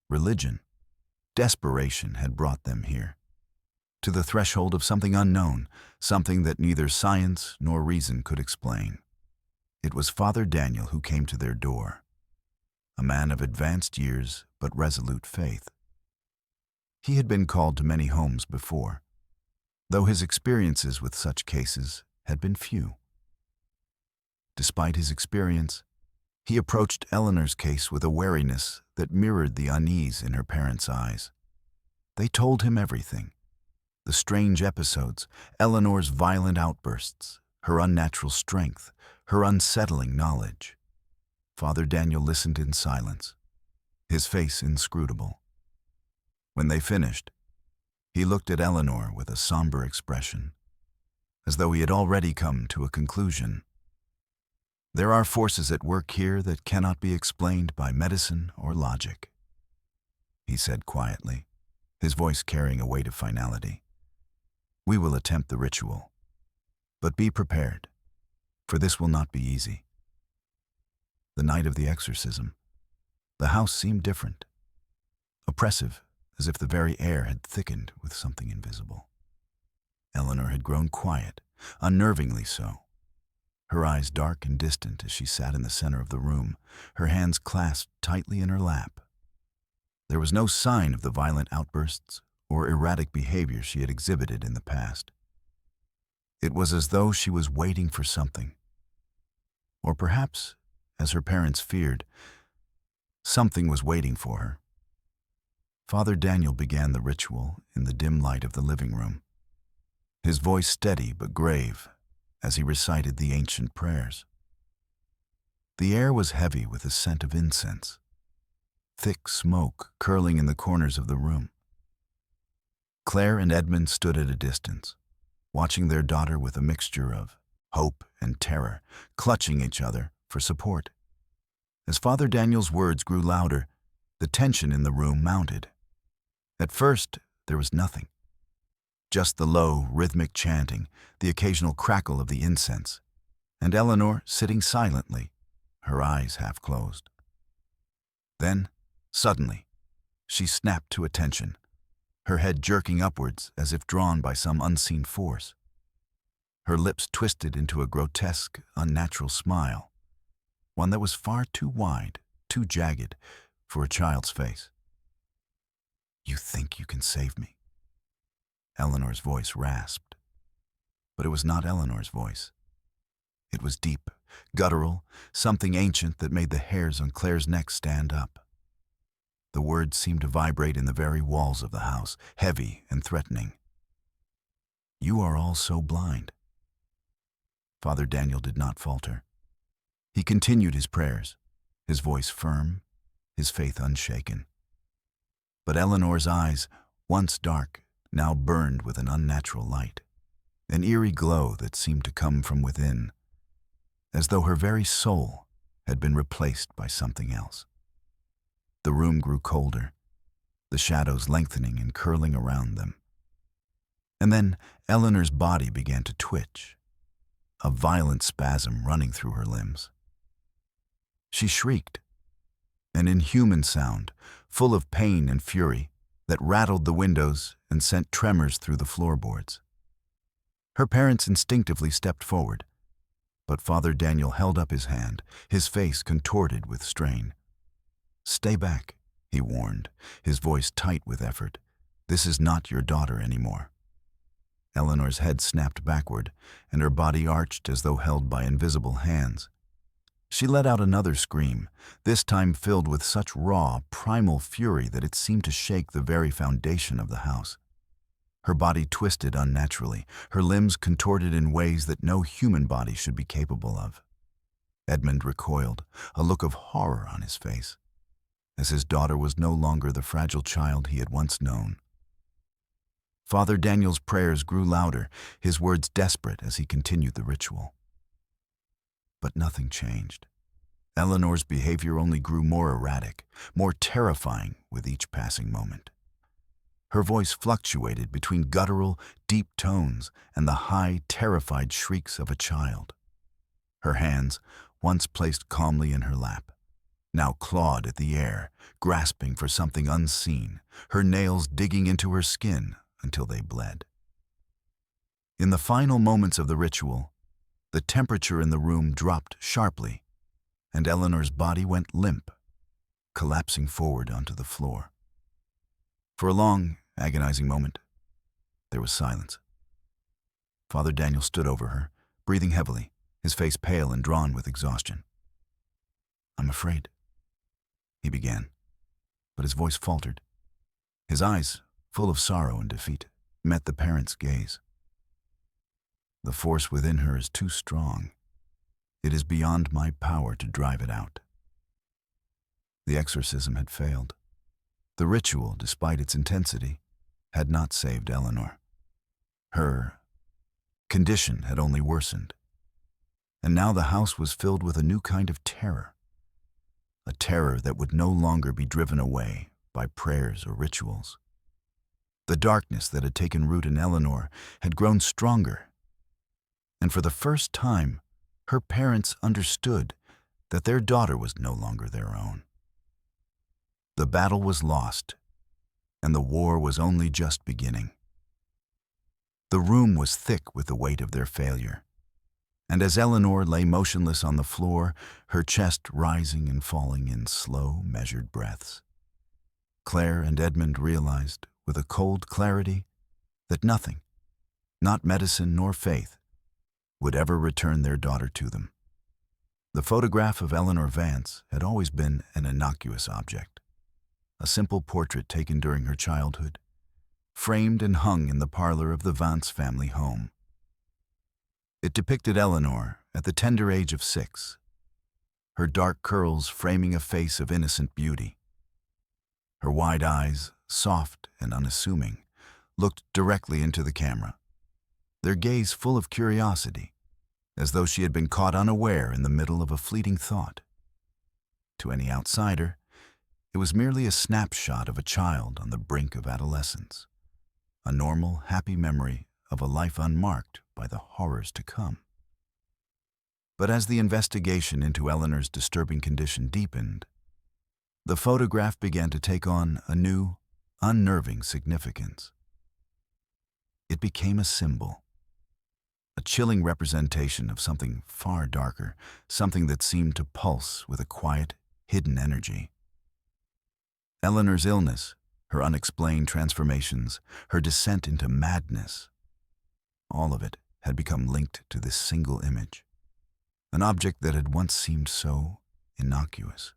Religion. Desperation had brought them here, to the threshold of something unknown, something that neither science nor reason could explain. It was Father Daniel who came to their door, a man of advanced years but resolute faith. He had been called to many homes before, though his experiences with such cases had been few. Despite his experience, he approached Eleanor's case with a wariness that mirrored the unease in her parents' eyes. They told him everything: the strange episodes, Eleanor's violent outbursts, her unnatural strength, her unsettling knowledge. Father Daniel listened in silence, his face inscrutable. When they finished, he looked at Eleanor with a somber expression, as though he had already come to a conclusion. There are forces at work here that cannot be explained by medicine or logic, he said quietly, his voice carrying a weight of finality. We will attempt the ritual, but be prepared, for this will not be easy. The night of the exorcism, the house seemed different, oppressive as if the very air had thickened with something invisible. Eleanor had grown quiet, unnervingly so. Her eyes dark and distant as she sat in the center of the room, her hands clasped tightly in her lap. There was no sign of the violent outbursts or erratic behavior she had exhibited in the past. It was as though she was waiting for something. Or perhaps, as her parents feared, something was waiting for her. Father Daniel began the ritual in the dim light of the living room, his voice steady but grave as he recited the ancient prayers. The air was heavy with the scent of incense, thick smoke curling in the corners of the room. Claire and Edmund stood at a distance, watching their daughter with a mixture of hope and terror, clutching each other for support. As Father Daniel's words grew louder, the tension in the room mounted. At first, there was nothing. Just the low, rhythmic chanting, the occasional crackle of the incense, and Eleanor sitting silently, her eyes half closed. Then, suddenly, she snapped to attention, her head jerking upwards as if drawn by some unseen force. Her lips twisted into a grotesque, unnatural smile, one that was far too wide, too jagged, for a child's face. "You think you can save me?" Eleanor's voice rasped. But it was not Eleanor's voice. It was deep, guttural, something ancient that made the hairs on Claire's neck stand up. The words seemed to vibrate in the very walls of the house, heavy and threatening. "You are all so blind." Father Daniel did not falter. He continued his prayers, his voice firm, his faith unshaken. But Eleanor's eyes, once dark, now burned with an unnatural light, an eerie glow that seemed to come from within, as though her very soul had been replaced by something else. The room grew colder, the shadows lengthening and curling around them. And then Eleanor's body began to twitch, a violent spasm running through her limbs. She shrieked, an inhuman sound, full of pain and fury, that rattled the windows and sent tremors through the floorboards. Her parents instinctively stepped forward, but Father Daniel held up his hand, his face contorted with strain. "Stay back," he warned, his voice tight with effort. "This is not your daughter anymore." Eleanor's head snapped backward, and her body arched as though held by invisible hands. She let out another scream, this time filled with such raw, primal fury that it seemed to shake the very foundation of the house. Her body twisted unnaturally, her limbs contorted in ways that no human body should be capable of. Edmund recoiled, a look of horror on his face, as his daughter was no longer the fragile child he had once known. Father Daniel's prayers grew louder, his words desperate as he continued the ritual. But nothing changed. Eleanor's behavior only grew more erratic, more terrifying with each passing moment. Her voice fluctuated between guttural, deep tones and the high, terrified shrieks of a child. Her hands, once placed calmly in her lap, now clawed at the air, grasping for something unseen, her nails digging into her skin until they bled. In the final moments of the ritual, the temperature in the room dropped sharply, and Eleanor's body went limp, collapsing forward onto the floor. For a long, agonizing moment, there was silence. Father Daniel stood over her, breathing heavily, his face pale and drawn with exhaustion. "I'm afraid," he began, but his voice faltered. His eyes, full of sorrow and defeat, met the parents' gaze. "The force within her is too strong. It is beyond my power to drive it out." The exorcism had failed. The ritual, despite its intensity, had not saved Eleanor. Her condition had only worsened. And now the house was filled with a new kind of terror. A terror that would no longer be driven away by prayers or rituals. The darkness that had taken root in Eleanor had grown stronger. And for the first time, her parents understood that their daughter was no longer their own. The battle was lost, and the war was only just beginning. The room was thick with the weight of their failure, and as Eleanor lay motionless on the floor, her chest rising and falling in slow, measured breaths, Claire and Edmund realized, with a cold clarity, that nothing, not medicine nor faith, would ever return their daughter to them. The photograph of Eleanor Vance had always been an innocuous object, a simple portrait taken during her childhood, framed and hung in the parlor of the Vance family home. It depicted Eleanor at the tender age of 6, her dark curls framing a face of innocent beauty. Her wide eyes, soft and unassuming, looked directly into the camera, their gaze full of curiosity, as though she had been caught unaware in the middle of a fleeting thought. To any outsider, it was merely a snapshot of a child on the brink of adolescence, a normal, happy memory of a life unmarked by the horrors to come. But as the investigation into Eleanor's disturbing condition deepened, the photograph began to take on a new, unnerving significance. It became a symbol, a chilling representation of something far darker, something that seemed to pulse with a quiet, hidden energy. Eleanor's illness, her unexplained transformations, her descent into madness, all of it had become linked to this single image, an object that had once seemed so innocuous.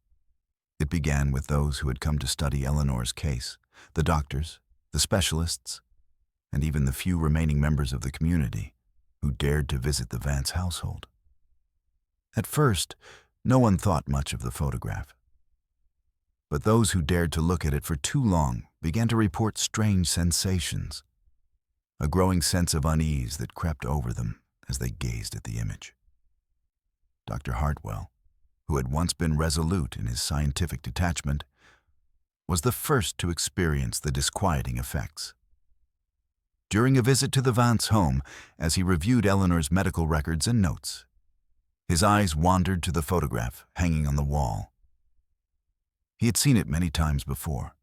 It began with those who had come to study Eleanor's case, the doctors, the specialists, and even the few remaining members of the community who dared to visit the Vance household. At first, no one thought much of the photograph. But those who dared to look at it for too long began to report strange sensations, a growing sense of unease that crept over them as they gazed at the image. Dr. Hartwell, who had once been resolute in his scientific detachment, was the first to experience the disquieting effects. During a visit to the Vance home, as he reviewed Eleanor's medical records and notes, his eyes wandered to the photograph hanging on the wall. He had seen it many times before,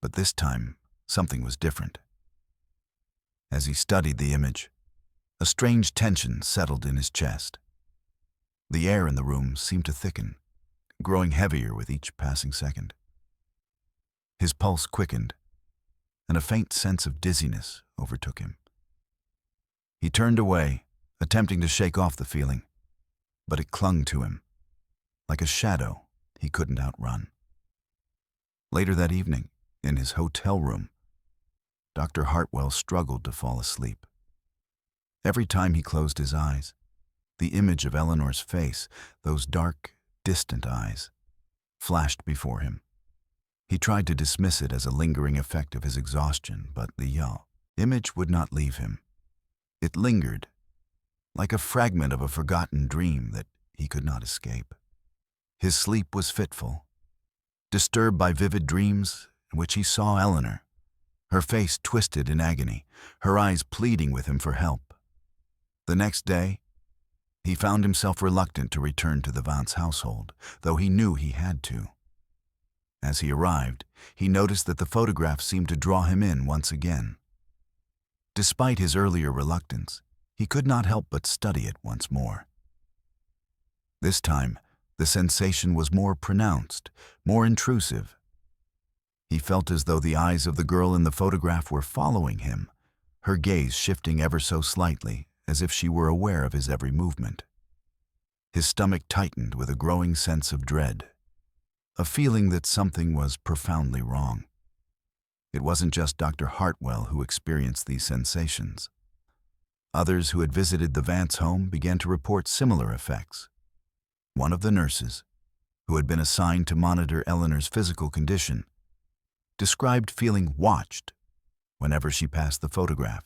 but this time something was different. As he studied the image, a strange tension settled in his chest. The air in the room seemed to thicken, growing heavier with each passing second. His pulse quickened, and a faint sense of dizziness overtook him. He turned away, attempting to shake off the feeling, but it clung to him, like a shadow he couldn't outrun. Later that evening, in his hotel room, Dr. Hartwell struggled to fall asleep. Every time he closed his eyes, the image of Eleanor's face, those dark, distant eyes, flashed before him. He tried to dismiss it as a lingering effect of his exhaustion, but the image would not leave him. It lingered, like a fragment of a forgotten dream that he could not escape. His sleep was fitful, disturbed by vivid dreams in which he saw Eleanor, her face twisted in agony, her eyes pleading with him for help. The next day, he found himself reluctant to return to the Vance household, though he knew he had to. As he arrived, he noticed that the photograph seemed to draw him in once again. Despite his earlier reluctance, he could not help but study it once more. This time, the sensation was more pronounced, more intrusive. He felt as though the eyes of the girl in the photograph were following him, her gaze shifting ever so slightly, as if she were aware of his every movement. His stomach tightened with a growing sense of dread, a feeling that something was profoundly wrong. It wasn't just Dr. Hartwell who experienced these sensations. Others who had visited the Vance home began to report similar effects. One of the nurses, who had been assigned to monitor Eleanor's physical condition, described feeling watched whenever she passed the photograph.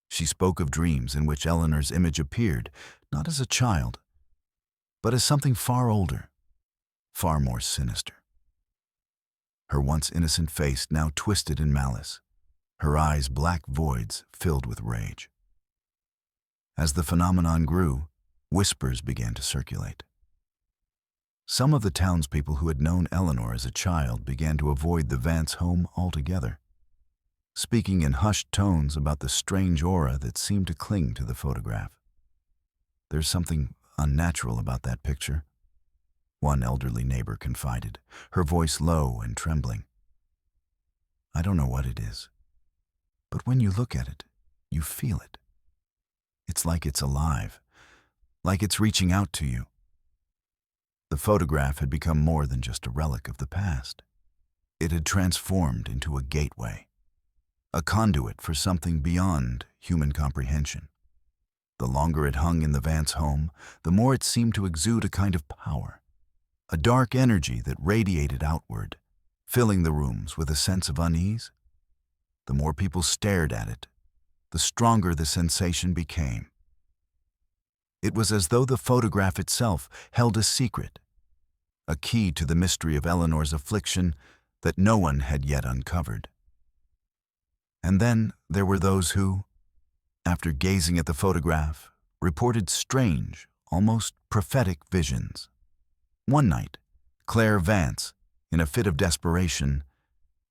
She spoke of dreams in which Eleanor's image appeared, not as a child, but as something far older, far more sinister. Her once innocent face now twisted in malice, her eyes black voids filled with rage. As the phenomenon grew, whispers began to circulate. Some of the townspeople who had known Eleanor as a child began to avoid the Vance home altogether, speaking in hushed tones about the strange aura that seemed to cling to the photograph. "There's something unnatural about that picture," one elderly neighbor confided, her voice low and trembling. "I don't know what it is, but when you look at it, you feel it. It's like it's alive, like it's reaching out to you." The photograph had become more than just a relic of the past. It had transformed into a gateway, a conduit for something beyond human comprehension. The longer it hung in the Vance home, the more it seemed to exude a kind of power, a dark energy that radiated outward, filling the rooms with a sense of unease. The more people stared at it, the stronger the sensation became. It was as though the photograph itself held a secret, a key to the mystery of Eleanor's affliction that no one had yet uncovered. And then there were those who, after gazing at the photograph, reported strange, almost prophetic visions. One night, Claire Vance, in a fit of desperation,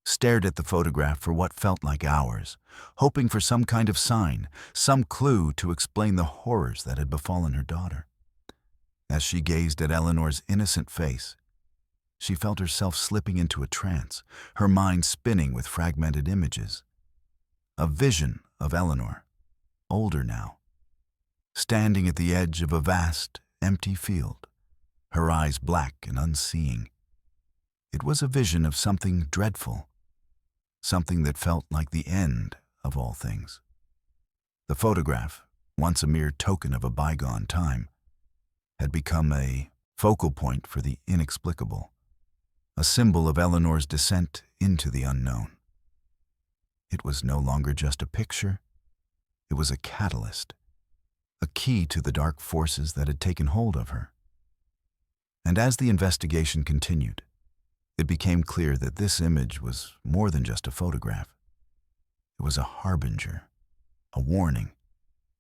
stared at the photograph for what felt like hours, hoping for some kind of sign, some clue to explain the horrors that had befallen her daughter. As she gazed at Eleanor's innocent face, she felt herself slipping into a trance, her mind spinning with fragmented images. A vision of Eleanor, older now, standing at the edge of a vast, empty field, her eyes black and unseeing. It was a vision of something dreadful, something that felt like the end of all things. The photograph, once a mere token of a bygone time, had become a focal point for the inexplicable, a symbol of Eleanor's descent into the unknown. It was no longer just a picture, it was a catalyst, a key to the dark forces that had taken hold of her. And as the investigation continued, it became clear that this image was more than just a photograph. It was a harbinger, a warning,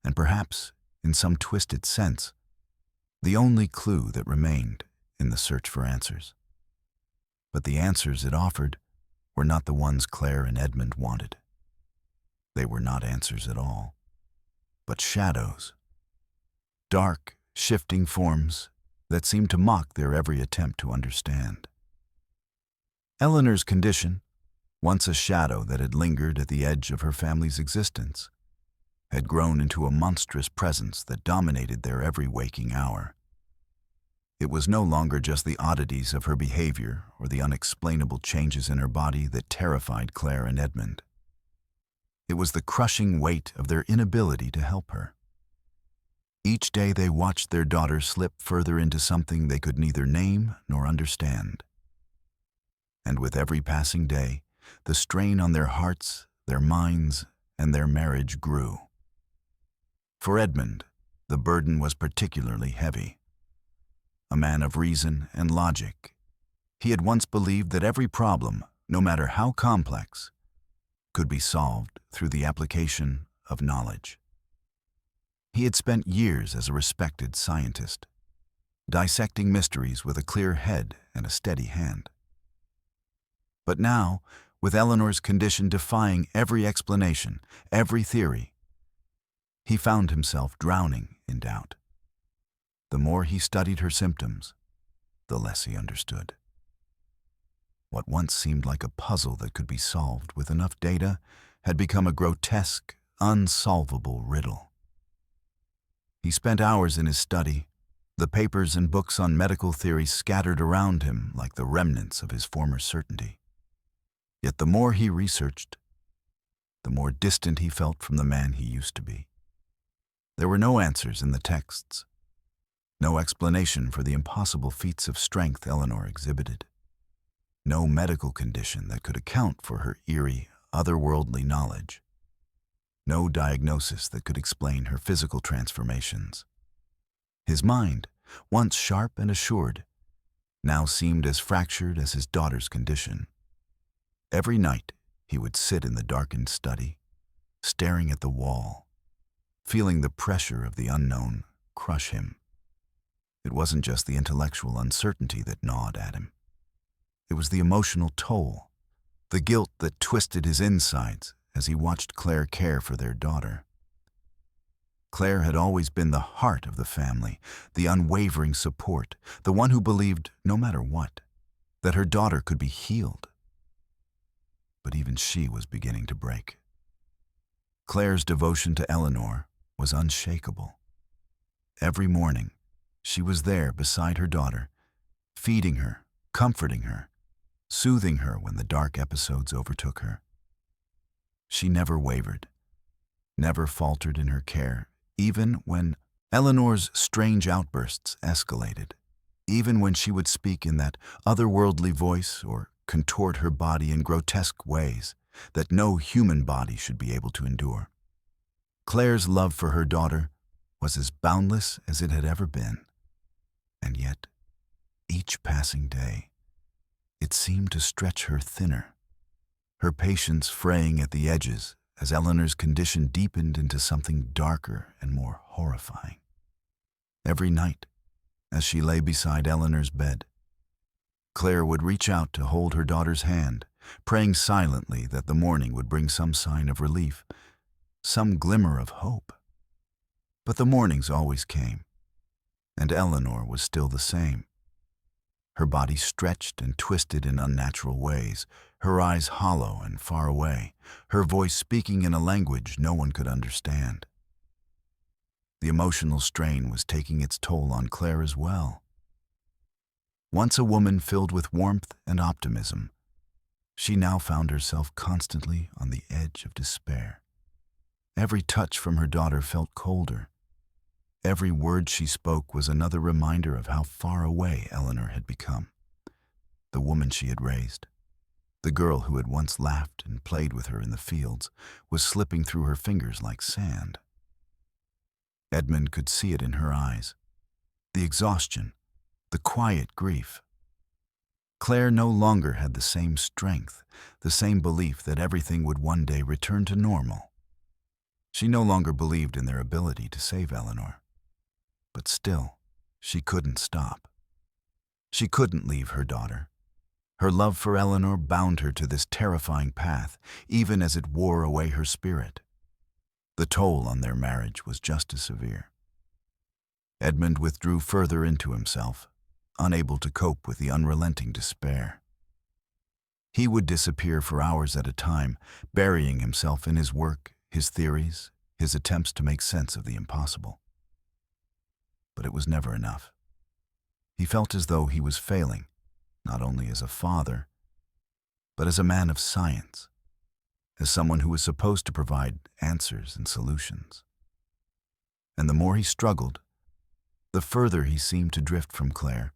and perhaps, in some twisted sense, the only clue that remained in the search for answers. But the answers it offered were not the ones Claire and Edmund wanted. They were not answers at all, but shadows, dark, shifting forms that seemed to mock their every attempt to understand. Eleanor's condition, once a shadow that had lingered at the edge of her family's existence, had grown into a monstrous presence that dominated their every waking hour. It was no longer just the oddities of her behavior or the unexplainable changes in her body that terrified Claire and Edmund. It was the crushing weight of their inability to help her. Each day they watched their daughter slip further into something they could neither name nor understand. And with every passing day, the strain on their hearts, their minds, and their marriage grew. For Edmund, the burden was particularly heavy. A man of reason and logic, he had once believed that every problem, no matter how complex, could be solved through the application of knowledge. He had spent years as a respected scientist, dissecting mysteries with a clear head and a steady hand. But now, with Eleanor's condition defying every explanation, every theory, he found himself drowning in doubt. The more he studied her symptoms, the less he understood. What once seemed like a puzzle that could be solved with enough data had become a grotesque, unsolvable riddle. He spent hours in his study, the papers and books on medical theory scattered around him like the remnants of his former certainty. Yet the more he researched, the more distant he felt from the man he used to be. There were no answers in the texts, no explanation for the impossible feats of strength Eleanor exhibited, no medical condition that could account for her eerie, otherworldly knowledge, no diagnosis that could explain her physical transformations. His mind, once sharp and assured, now seemed as fractured as his daughter's condition. Every night, he would sit in the darkened study, staring at the wall, feeling the pressure of the unknown crush him. It wasn't just the intellectual uncertainty that gnawed at him. It was the emotional toll, the guilt that twisted his insides as he watched Claire care for their daughter. Claire had always been the heart of the family, the unwavering support, the one who believed, no matter what, that her daughter could be healed. But even she was beginning to break. Claire's devotion to Eleanor was unshakable. Every morning, she was there beside her daughter, feeding her, comforting her, soothing her when the dark episodes overtook her. She never wavered, never faltered in her care, even when Eleanor's strange outbursts escalated, even when she would speak in that otherworldly voice or contort her body in grotesque ways that no human body should be able to endure. Claire's love for her daughter was as boundless as it had ever been, and yet, each passing day, it seemed to stretch her thinner, her patience fraying at the edges as Eleanor's condition deepened into something darker and more horrifying. Every night, as she lay beside Eleanor's bed, Claire would reach out to hold her daughter's hand, praying silently that the morning would bring some sign of relief, some glimmer of hope. But the mornings always came, and Eleanor was still the same. Her body stretched and twisted in unnatural ways, her eyes hollow and far away, her voice speaking in a language no one could understand. The emotional strain was taking its toll on Claire as well. Once a woman filled with warmth and optimism, she now found herself constantly on the edge of despair. Every touch from her daughter felt colder. Every word she spoke was another reminder of how far away Eleanor had become. The woman she had raised, the girl who had once laughed and played with her in the fields, was slipping through her fingers like sand. Edmund could see it in her eyes, the exhaustion, the quiet grief. Claire no longer had the same strength, the same belief that everything would one day return to normal. She no longer believed in their ability to save Eleanor. But still, she couldn't stop. She couldn't leave her daughter. Her love for Eleanor bound her to this terrifying path, even as it wore away her spirit. The toll on their marriage was just as severe. Edmund withdrew further into himself, unable to cope with the unrelenting despair. He would disappear for hours at a time, burying himself in his work, his theories, his attempts to make sense of the impossible. But it was never enough. He felt as though he was failing, not only as a father, but as a man of science, as someone who was supposed to provide answers and solutions. And the more he struggled, the further he seemed to drift from Claire,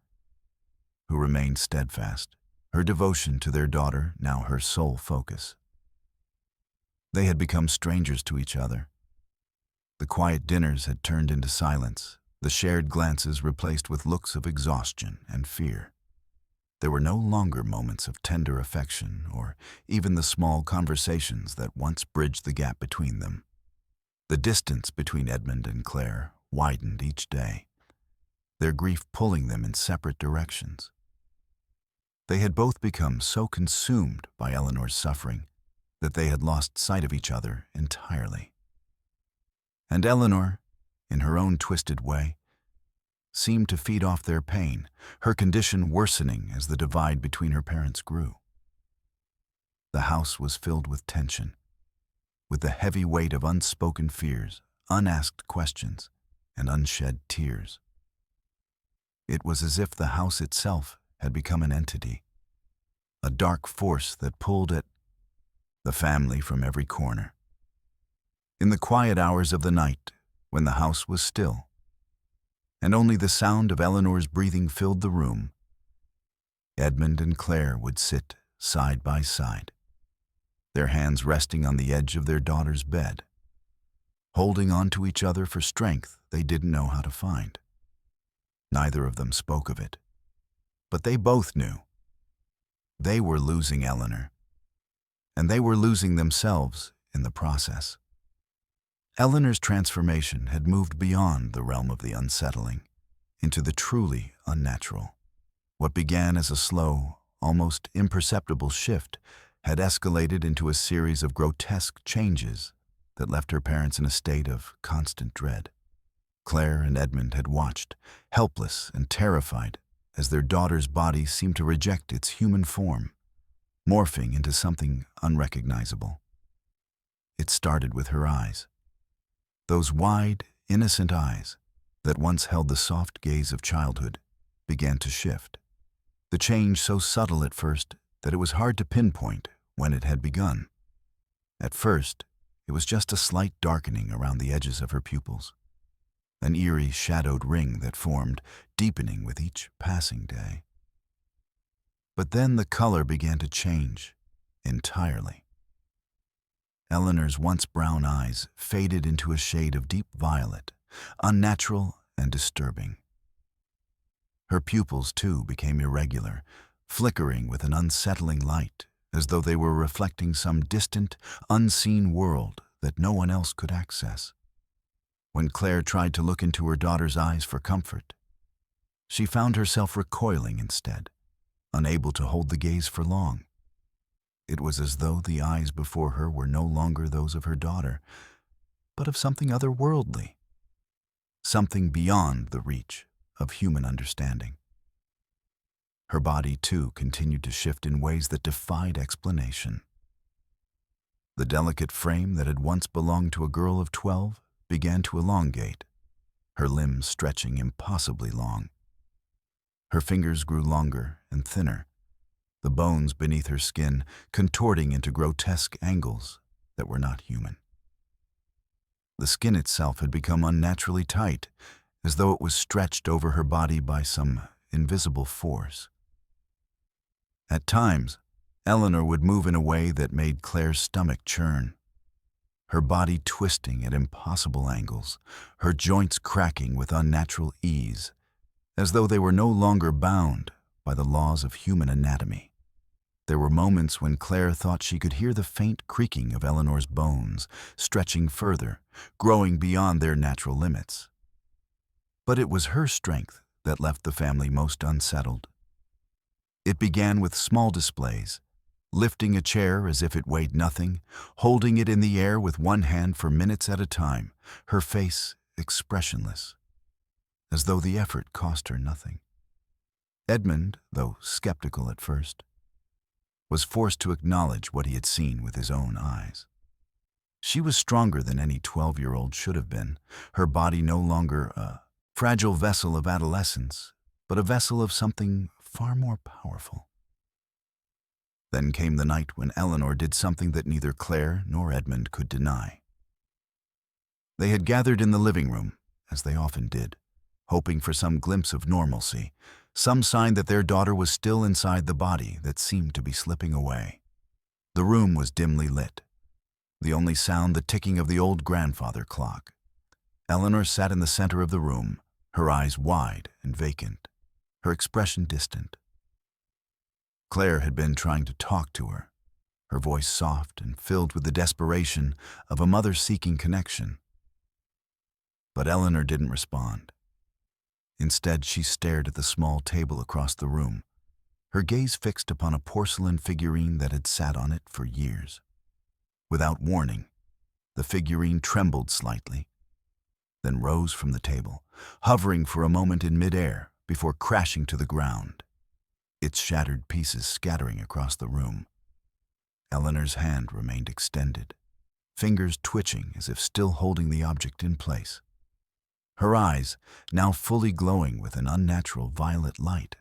who remained steadfast, her devotion to their daughter now her sole focus. They had become strangers to each other. The quiet dinners had turned into silence, the shared glances replaced with looks of exhaustion and fear. There were no longer moments of tender affection or even the small conversations that once bridged the gap between them. The distance between Edmund and Claire widened each day, their grief pulling them in separate directions. They had both become so consumed by Eleanor's suffering that they had lost sight of each other entirely. And Eleanor, in her own twisted way, seemed to feed off their pain, her condition worsening as the divide between her parents grew. The house was filled with tension, with the heavy weight of unspoken fears, unasked questions, and unshed tears. It was as if the house itself had become an entity, a dark force that pulled at the family from every corner. In the quiet hours of the night, when the house was still, and only the sound of Eleanor's breathing filled the room, Edmund and Claire would sit side by side, their hands resting on the edge of their daughter's bed, holding on to each other for strength they didn't know how to find. Neither of them spoke of it, but they both knew. They were losing Eleanor, and they were losing themselves in the process. Eleanor's transformation had moved beyond the realm of the unsettling. into the truly unnatural. What began as a slow, almost imperceptible shift had escalated into a series of grotesque changes that left her parents in a state of constant dread. Claire and Edmund had watched, helpless and terrified, as their daughter's body seemed to reject its human form, morphing into something unrecognizable. It started with her eyes. Those wide, innocent eyes that once held the soft gaze of childhood began to shift. The change so subtle at first that it was hard to pinpoint when it had begun. At first, it was just a slight darkening around the edges of her pupils, an eerie shadowed ring that formed, deepening with each passing day. But then the color began to change entirely. Eleanor's once brown eyes faded into a shade of deep violet, unnatural and disturbing. Her pupils, too, became irregular, flickering with an unsettling light, as though they were reflecting some distant, unseen world that no one else could access. When Claire tried to look into her daughter's eyes for comfort, she found herself recoiling instead, unable to hold the gaze for long. It was as though the eyes before her were no longer those of her daughter, but of something otherworldly, something beyond the reach of human understanding. Her body, too, continued to shift in ways that defied explanation. The delicate frame that had once belonged to a girl of 12 began to elongate, her limbs stretching impossibly long. Her fingers grew longer and thinner, the bones beneath her skin contorting into grotesque angles that were not human. The skin itself had become unnaturally tight, as though it was stretched over her body by some invisible force. At times, Eleanor would move in a way that made Claire's stomach churn, her body twisting at impossible angles, her joints cracking with unnatural ease, as though they were no longer bound by the laws of human anatomy. There were moments when Claire thought she could hear the faint creaking of Eleanor's bones, stretching further, growing beyond their natural limits. But it was her strength that left the family most unsettled. It began with small displays, lifting a chair as if it weighed nothing, holding it in the air with one hand for minutes at a time, her face expressionless, as though the effort cost her nothing. Edmund, though skeptical at first, was forced to acknowledge what he had seen with his own eyes. She was stronger than any 12-year-old should have been, her body no longer a fragile vessel of adolescence, but a vessel of something far more powerful. Then came the night when Eleanor did something that neither Claire nor Edmund could deny. They had gathered in the living room, as they often did, hoping for some glimpse of normalcy, some sign that their daughter was still inside the body that seemed to be slipping away. The room was dimly lit, the only sound the ticking of the old grandfather clock. Eleanor sat in the center of the room, her eyes wide and vacant, her expression distant. Claire had been trying to talk to her, her voice soft and filled with the desperation of a mother seeking connection. But Eleanor didn't respond. Instead, she stared at the small table across the room, her gaze fixed upon a porcelain figurine that had sat on it for years. Without warning, the figurine trembled slightly, then rose from the table, hovering for a moment in midair before crashing to the ground, its shattered pieces scattering across the room. Eleanor's hand remained extended, fingers twitching as if still holding the object in place. Her eyes, now fully glowing with an unnatural violet light,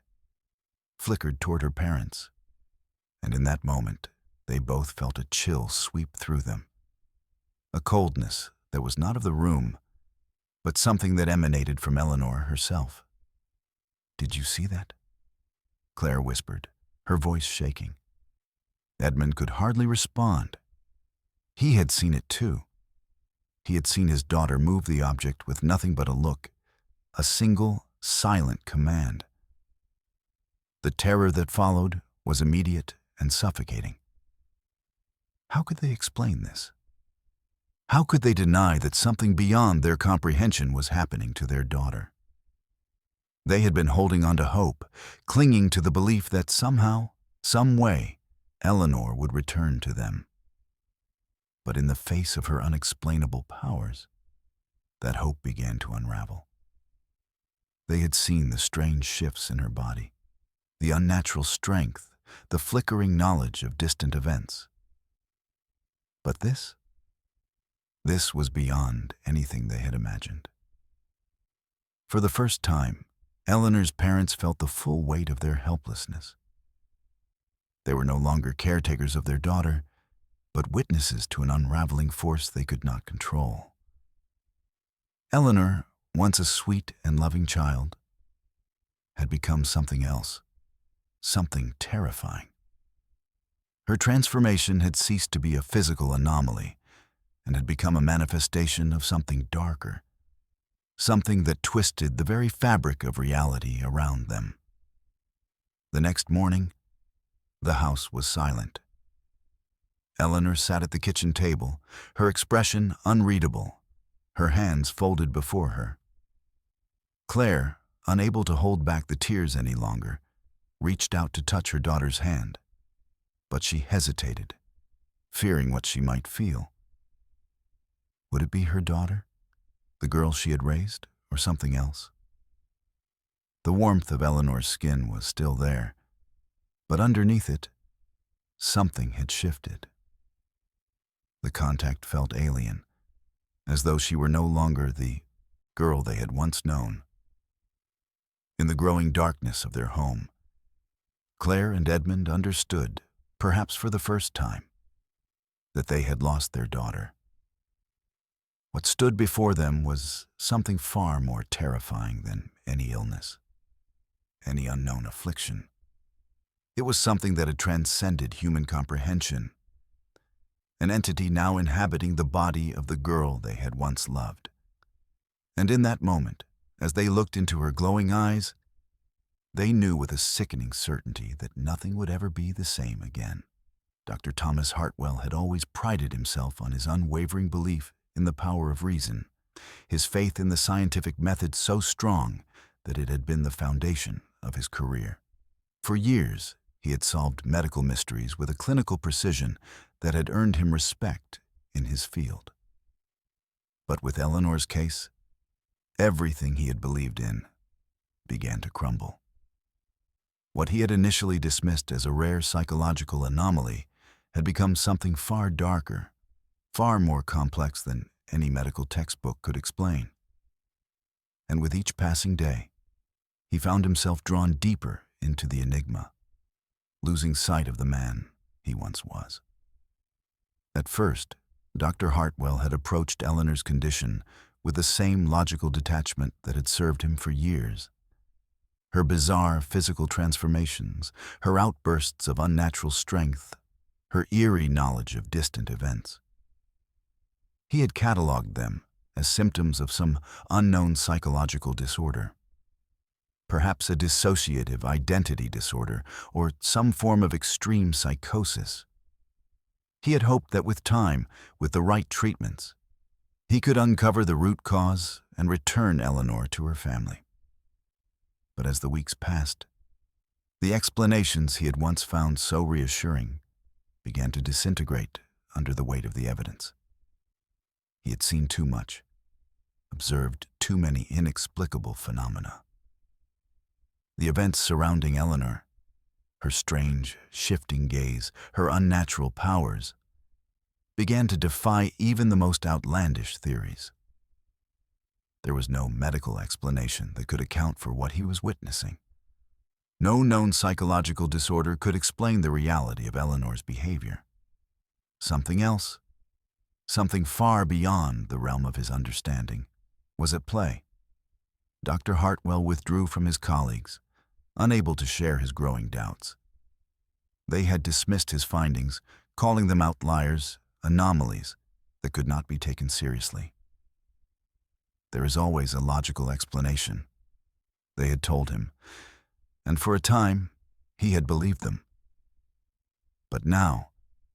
flickered toward her parents, and in that moment they both felt a chill sweep through them, a coldness that was not of the room, but something that emanated from Eleanor herself. "Did you see that?" Claire whispered, her voice shaking. Edmund could hardly respond. He had seen it too. He had seen his daughter move the object with nothing but a look, a single, silent command. The terror that followed was immediate and suffocating. How could they explain this? How could they deny that something beyond their comprehension was happening to their daughter? They had been holding on to hope, clinging to the belief that somehow, some way, Eleanor would return to them. But in the face of her unexplainable powers, that hope began to unravel. They had seen the strange shifts in her body, the unnatural strength, the flickering knowledge of distant events. But this was beyond anything they had imagined. For the first time, Eleanor's parents felt the full weight of their helplessness. They were no longer caretakers of their daughter, but witnesses to an unraveling force they could not control. Eleanor, once a sweet and loving child, had become something else, something terrifying. Her transformation had ceased to be a physical anomaly and had become a manifestation of something darker, something that twisted the very fabric of reality around them. The next morning, the house was silent. Eleanor sat at the kitchen table, her expression unreadable, her hands folded before her. Claire, unable to hold back the tears any longer, reached out to touch her daughter's hand, but she hesitated, fearing what she might feel. Would it be her daughter, the girl she had raised, or something else? The warmth of Eleanor's skin was still there, but underneath it, something had shifted. The contact felt alien, as though she were no longer the girl they had once known. In the growing darkness of their home, Claire and Edmund understood, perhaps for the first time, that they had lost their daughter. What stood before them was something far more terrifying than any illness, any unknown affliction. It was something that had transcended human comprehension, an entity now inhabiting the body of the girl they had once loved. And in that moment, as they looked into her glowing eyes, they knew with a sickening certainty that nothing would ever be the same again. Dr. Thomas Hartwell had always prided himself on his unwavering belief in the power of reason, his faith in the scientific method so strong that it had been the foundation of his career. For years, he had solved medical mysteries with a clinical precision that had earned him respect in his field. But with Eleanor's case, everything he had believed in began to crumble. What he had initially dismissed as a rare psychological anomaly had become something far darker, far more complex than any medical textbook could explain. And with each passing day, he found himself drawn deeper into the enigma, losing sight of the man he once was. At first, Dr. Hartwell had approached Eleanor's condition with the same logical detachment that had served him for years. Her bizarre physical transformations, her outbursts of unnatural strength, her eerie knowledge of distant events. He had cataloged them as symptoms of some unknown psychological disorder. Perhaps a dissociative identity disorder or some form of extreme psychosis. He had hoped that with time, with the right treatments, he could uncover the root cause and return Eleanor to her family. But as the weeks passed, the explanations he had once found so reassuring began to disintegrate under the weight of the evidence. He had seen too much, observed too many inexplicable phenomena. The events surrounding Eleanor, her strange, shifting gaze, her unnatural powers, began to defy even the most outlandish theories. There was no medical explanation that could account for what he was witnessing. No known psychological disorder could explain the reality of Eleanor's behavior. Something else, something far beyond the realm of his understanding, was at play. Dr. Hartwell withdrew from his colleagues, unable to share his growing doubts. They had dismissed his findings, calling them outliers, anomalies that could not be taken seriously. There is always a logical explanation, they had told him, and for a time, he had believed them. But now,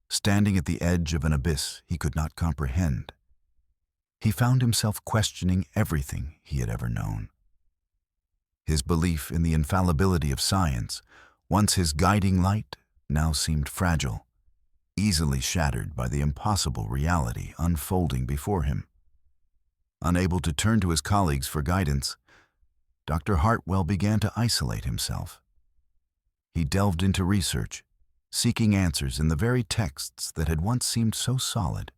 standing at the edge of an abyss he could not comprehend, he found himself questioning everything he had ever known. His belief in the infallibility of science, once his guiding light, now seemed fragile, easily shattered by the impossible reality unfolding before him. Unable to turn to his colleagues for guidance, Dr. Hartwell began to isolate himself. He delved into research, seeking answers in the very texts that had once seemed so solid,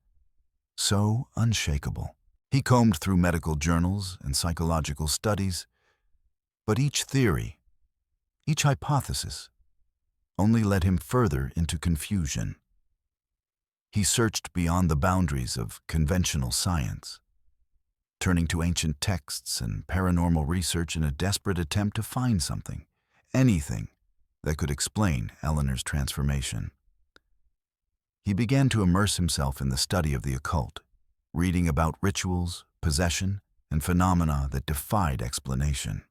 so unshakable. He combed through medical journals and psychological studies, but each theory, each hypothesis, only led him further into confusion. He searched beyond the boundaries of conventional science, turning to ancient texts and paranormal research in a desperate attempt to find something, anything, that could explain Eleanor's transformation. He began to immerse himself in the study of the occult, reading about rituals, possession, and phenomena that defied explanation.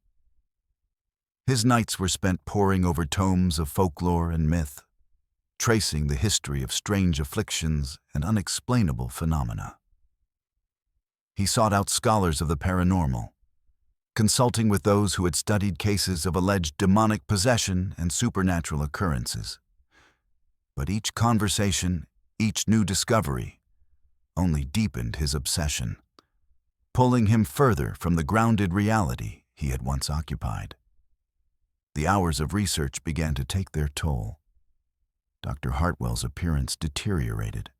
His nights were spent poring over tomes of folklore and myth, tracing the history of strange afflictions and unexplainable phenomena. He sought out scholars of the paranormal, consulting with those who had studied cases of alleged demonic possession and supernatural occurrences. But each conversation, each new discovery, only deepened his obsession, pulling him further from the grounded reality he had once occupied. The hours of research began to take their toll. Dr. Hartwell's appearance deteriorated.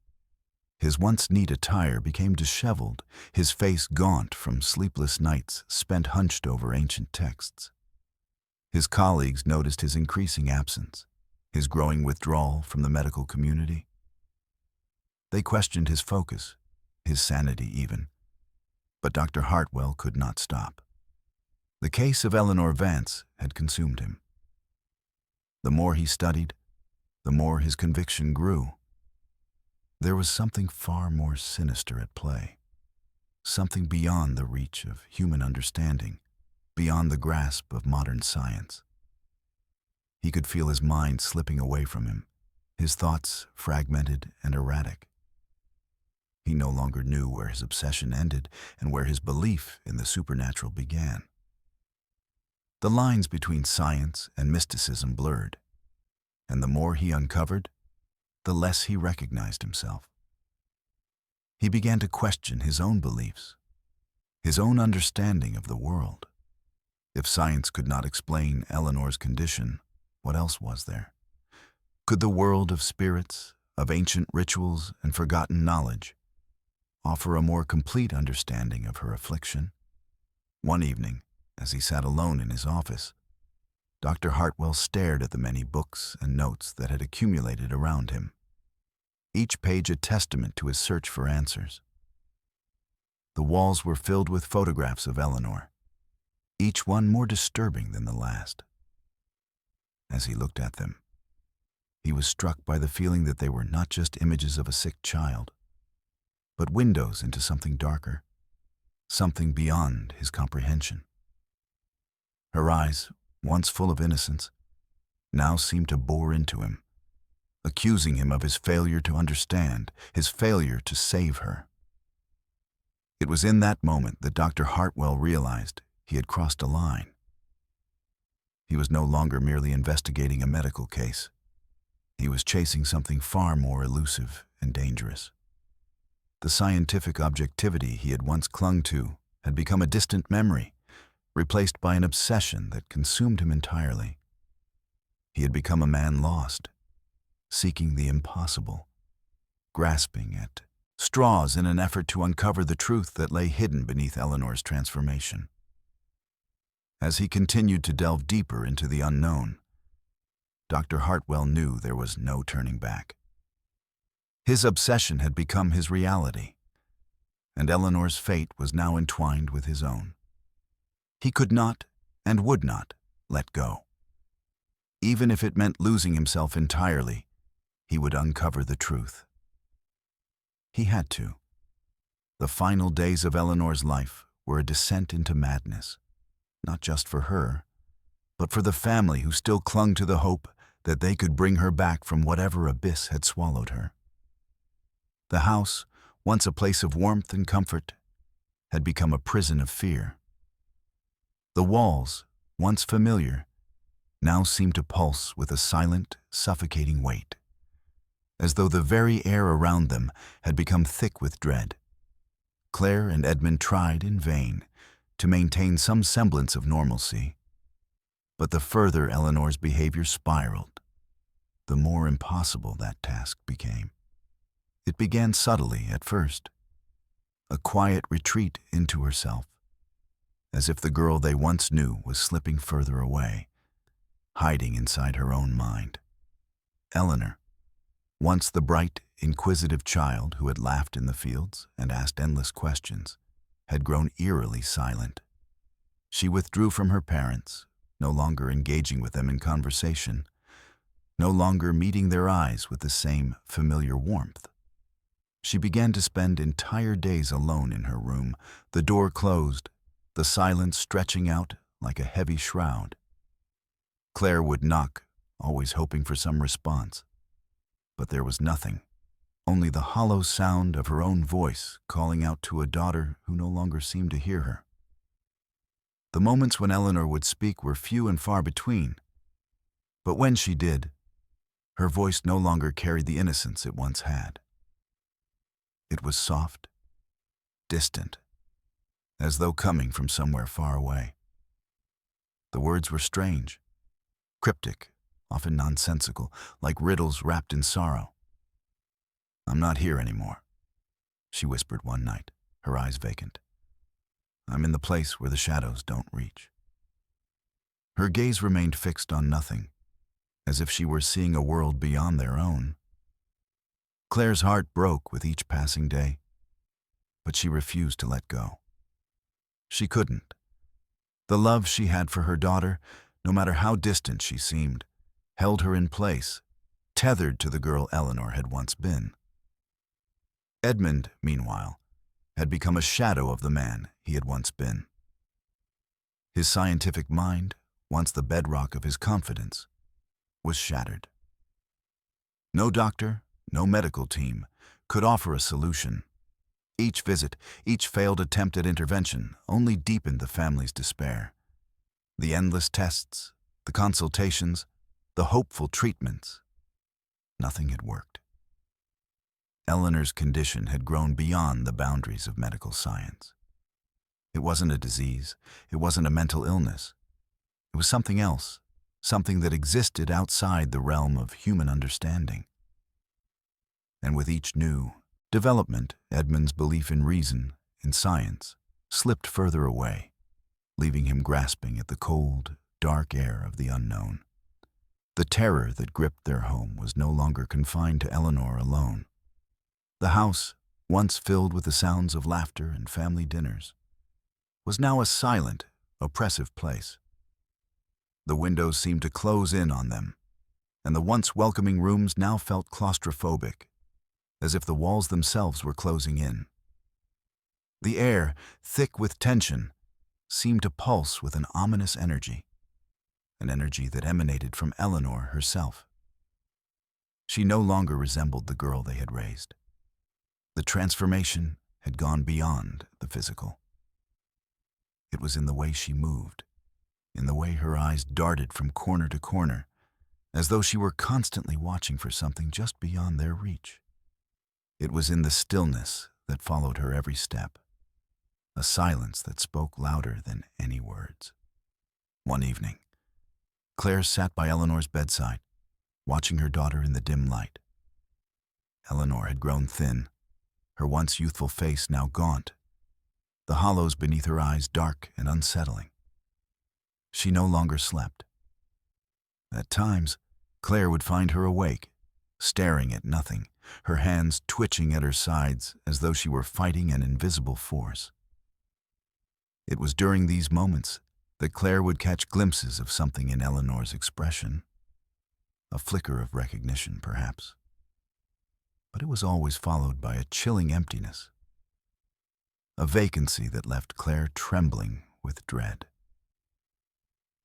His once neat attire became disheveled, his face gaunt from sleepless nights spent hunched over ancient texts. His colleagues noticed his increasing absence, his growing withdrawal from the medical community. They questioned his focus, his sanity even. But Dr. Hartwell could not stop. The case of Eleanor Vance had consumed him. The more he studied, the more his conviction grew. There was something far more sinister at play, something beyond the reach of human understanding, beyond the grasp of modern science. He could feel his mind slipping away from him, his thoughts fragmented and erratic. He no longer knew where his obsession ended and where his belief in the supernatural began. The lines between science and mysticism blurred, and the more he uncovered, the less he recognized himself. He began to question his own beliefs, his own understanding of the world. If science could not explain Eleanor's condition, what else was there? Could the world of spirits, of ancient rituals and forgotten knowledge, offer a more complete understanding of her affliction? One evening, as he sat alone in his office, Dr. Hartwell stared at the many books and notes that had accumulated around him, each page a testament to his search for answers. The walls were filled with photographs of Eleanor, each one more disturbing than the last. As he looked at them, he was struck by the feeling that they were not just images of a sick child, but windows into something darker, something beyond his comprehension. Her eyes, once full of innocence, now seemed to bore into him, accusing him of his failure to understand, his failure to save her. It was in that moment that Dr. Hartwell realized he had crossed a line. He was no longer merely investigating a medical case. He was chasing something far more elusive and dangerous. The scientific objectivity he had once clung to had become a distant memory, replaced by an obsession that consumed him entirely. He had become a man lost, seeking the impossible, grasping at straws in an effort to uncover the truth that lay hidden beneath Eleanor's transformation. As he continued to delve deeper into the unknown, Dr. Hartwell knew there was no turning back. His obsession had become his reality, and Eleanor's fate was now entwined with his own. He could not and would not let go. Even if it meant losing himself entirely, he would uncover the truth. He had to. The final days of Eleanor's life were a descent into madness, not just for her, but for the family who still clung to the hope that they could bring her back from whatever abyss had swallowed her. The house, once a place of warmth and comfort, had become a prison of fear. The walls, once familiar, now seemed to pulse with a silent, suffocating weight, as though the very air around them had become thick with dread. Claire and Edmund tried in vain to maintain some semblance of normalcy, but the further Eleanor's behavior spiraled, the more impossible that task became. It began subtly at first, a quiet retreat into herself, as if the girl they once knew was slipping further away, hiding inside her own mind. Eleanor, once the bright, inquisitive child who had laughed in the fields and asked endless questions, had grown eerily silent. She withdrew from her parents, no longer engaging with them in conversation, no longer meeting their eyes with the same familiar warmth. She began to spend entire days alone in her room, the door closed, the silence stretching out like a heavy shroud. Claire would knock, always hoping for some response, but there was nothing, only the hollow sound of her own voice calling out to a daughter who no longer seemed to hear her. The moments when Eleanor would speak were few and far between, but when she did, her voice no longer carried the innocence it once had. It was soft, distant, as though coming from somewhere far away. The words were strange, cryptic, often nonsensical, like riddles wrapped in sorrow. "I'm not here anymore," she whispered one night, her eyes vacant. "I'm in the place where the shadows don't reach." Her gaze remained fixed on nothing, as if she were seeing a world beyond their own. Claire's heart broke with each passing day, but she refused to let go. She couldn't. The love she had for her daughter, no matter how distant she seemed, held her in place, tethered to the girl Eleanor had once been. Edmund, meanwhile, had become a shadow of the man he had once been. His scientific mind, once the bedrock of his confidence, was shattered. No doctor, no medical team could offer a solution. Each visit, each failed attempt at intervention only deepened the family's despair. The endless tests, the consultations, the hopeful treatments, nothing had worked. Eleanor's condition had grown beyond the boundaries of medical science. It wasn't a disease, it wasn't a mental illness. It was something else, something that existed outside the realm of human understanding. And with each new development, Edmund's belief in reason, in science, slipped further away, leaving him grasping at the cold, dark air of the unknown. The terror that gripped their home was no longer confined to Eleanor alone. The house, once filled with the sounds of laughter and family dinners, was now a silent, oppressive place. The windows seemed to close in on them, and the once welcoming rooms now felt claustrophobic, as if the walls themselves were closing in. The air, thick with tension, seemed to pulse with an ominous energy, an energy that emanated from Eleanor herself. She no longer resembled the girl they had raised. The transformation had gone beyond the physical. It was in the way she moved, in the way her eyes darted from corner to corner, as though she were constantly watching for something just beyond their reach. It was in the stillness that followed her every step, a silence that spoke louder than any words. One evening, Claire sat by Eleanor's bedside, watching her daughter in the dim light. Eleanor had grown thin, her once youthful face now gaunt, the hollows beneath her eyes dark and unsettling. She no longer slept. At times, Claire would find her awake, staring at nothing, her hands twitching at her sides as though she were fighting an invisible force. It was during these moments that Claire would catch glimpses of something in Eleanor's expression, a flicker of recognition, perhaps. But it was always followed by a chilling emptiness, a vacancy that left Claire trembling with dread.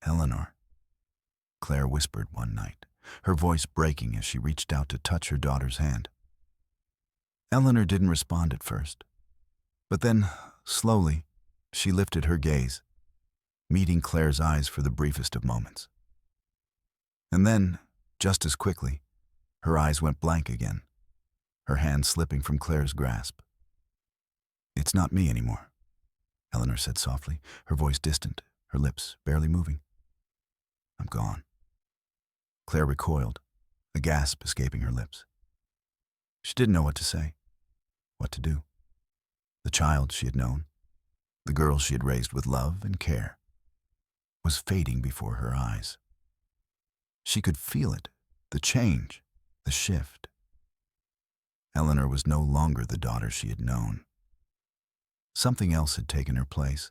"Eleanor," Claire whispered one night, her voice breaking as she reached out to touch her daughter's hand. Eleanor didn't respond at first, but then, slowly, she lifted her gaze. meeting Claire's eyes for the briefest of moments. And then, just as quickly, her eyes went blank again, her hand slipping from Claire's grasp. "It's not me anymore," Eleanor said softly, her voice distant, her lips barely moving. "I'm gone." Claire recoiled, a gasp escaping her lips. She didn't know what to say, what to do. The child she had known, the girl she had raised with love and care, was fading before her eyes. She could feel it, the change, the shift. Eleanor was no longer the daughter she had known. Something else had taken her place,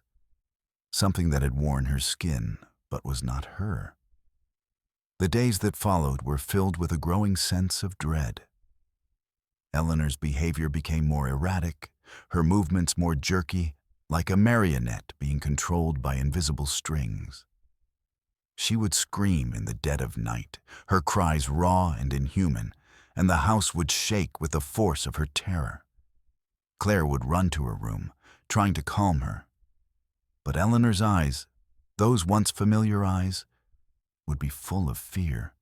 something that had worn her skin but was not her. The days that followed were filled with a growing sense of dread. Eleanor's behavior became more erratic, her movements more jerky, like a marionette being controlled by invisible strings. She would scream in the dead of night, her cries raw and inhuman, and the house would shake with the force of her terror. Claire would run to her room, trying to calm her. But Eleanor's eyes, those once familiar eyes, would be full of fear,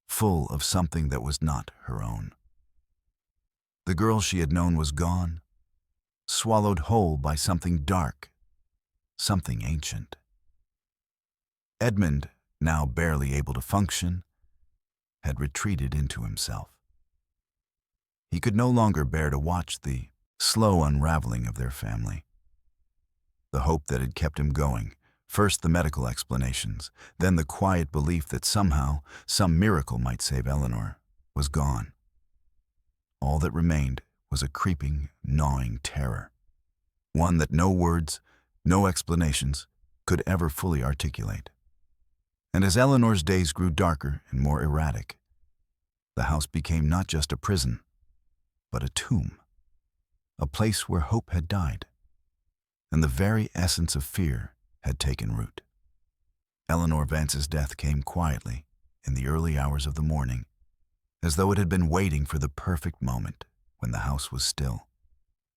full of something that was not her own. The girl she had known was gone, swallowed whole by something dark, something ancient. Edmund, now barely able to function, had retreated into himself. He could no longer bear to watch the slow unraveling of their family. The hope that had kept him going, first the medical explanations, then the quiet belief that somehow some miracle might save Eleanor, was gone. All that remained was a creeping, gnawing terror, one that no words, no explanations could ever fully articulate. And as Eleanor's days grew darker and more erratic, the house became not just a prison, but a tomb, a place where hope had died, and the very essence of fear had taken root. Eleanor Vance's death came quietly in the early hours of the morning, as though it had been waiting for the perfect moment when the house was still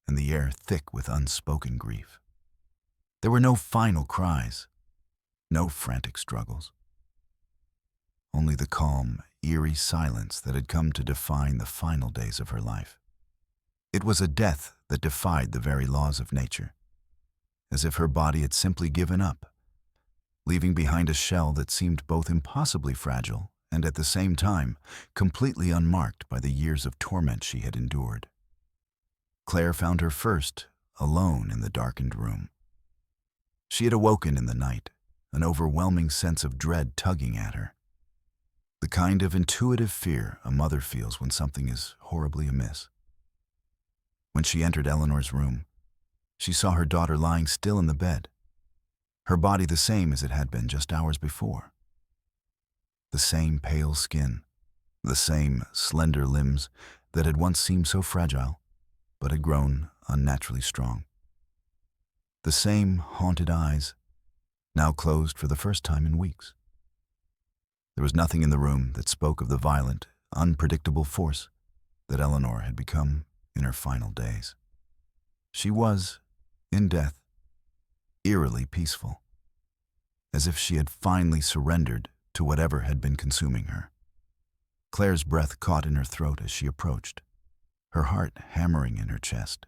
and the air thick with unspoken grief. There were no final cries, no frantic struggles. Only the calm, eerie silence that had come to define the final days of her life. It was a death that defied the very laws of nature, as if her body had simply given up, leaving behind a shell that seemed both impossibly fragile and at the same time completely unmarked by the years of torment she had endured. Claire found her first, alone in the darkened room. She had awoken in the night, an overwhelming sense of dread tugging at her. The kind of intuitive fear a mother feels when something is horribly amiss. When she entered Eleanor's room, she saw her daughter lying still in the bed, her body the same as it had been just hours before. The same pale skin, the same slender limbs that had once seemed so fragile, but had grown unnaturally strong. The same haunted eyes, now closed for the first time in weeks. There was nothing in the room that spoke of the violent, unpredictable force that Eleanor had become in her final days. She was, in death, eerily peaceful, as if she had finally surrendered to whatever had been consuming her. Claire's breath caught in her throat as she approached, her heart hammering in her chest.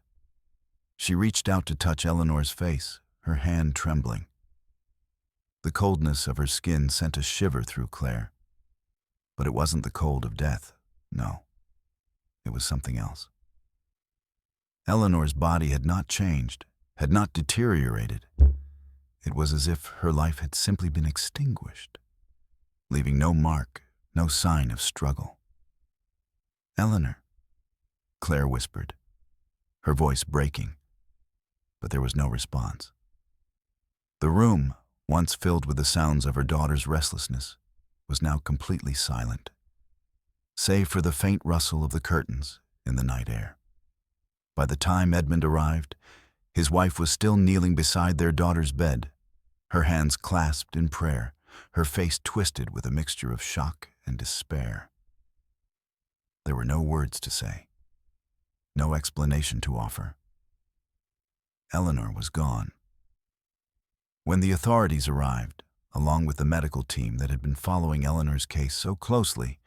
She reached out to touch Eleanor's face, her hand trembling. The coldness of her skin sent a shiver through Claire. But it wasn't the cold of death, no. It was something else. Eleanor's body had not changed, had not deteriorated. It was as if her life had simply been extinguished, leaving no mark, no sign of struggle. "Eleanor," Claire whispered, her voice breaking, but there was no response. The room, once filled with the sounds of her daughter's restlessness, was now completely silent, save for the faint rustle of the curtains in the night air. By the time Edmund arrived, his wife was still kneeling beside their daughter's bed, her hands clasped in prayer, her face twisted with a mixture of shock and despair. There were no words to say, no explanation to offer. Eleanor was gone. When the authorities arrived, along with the medical team that had been following Eleanor's case so closely,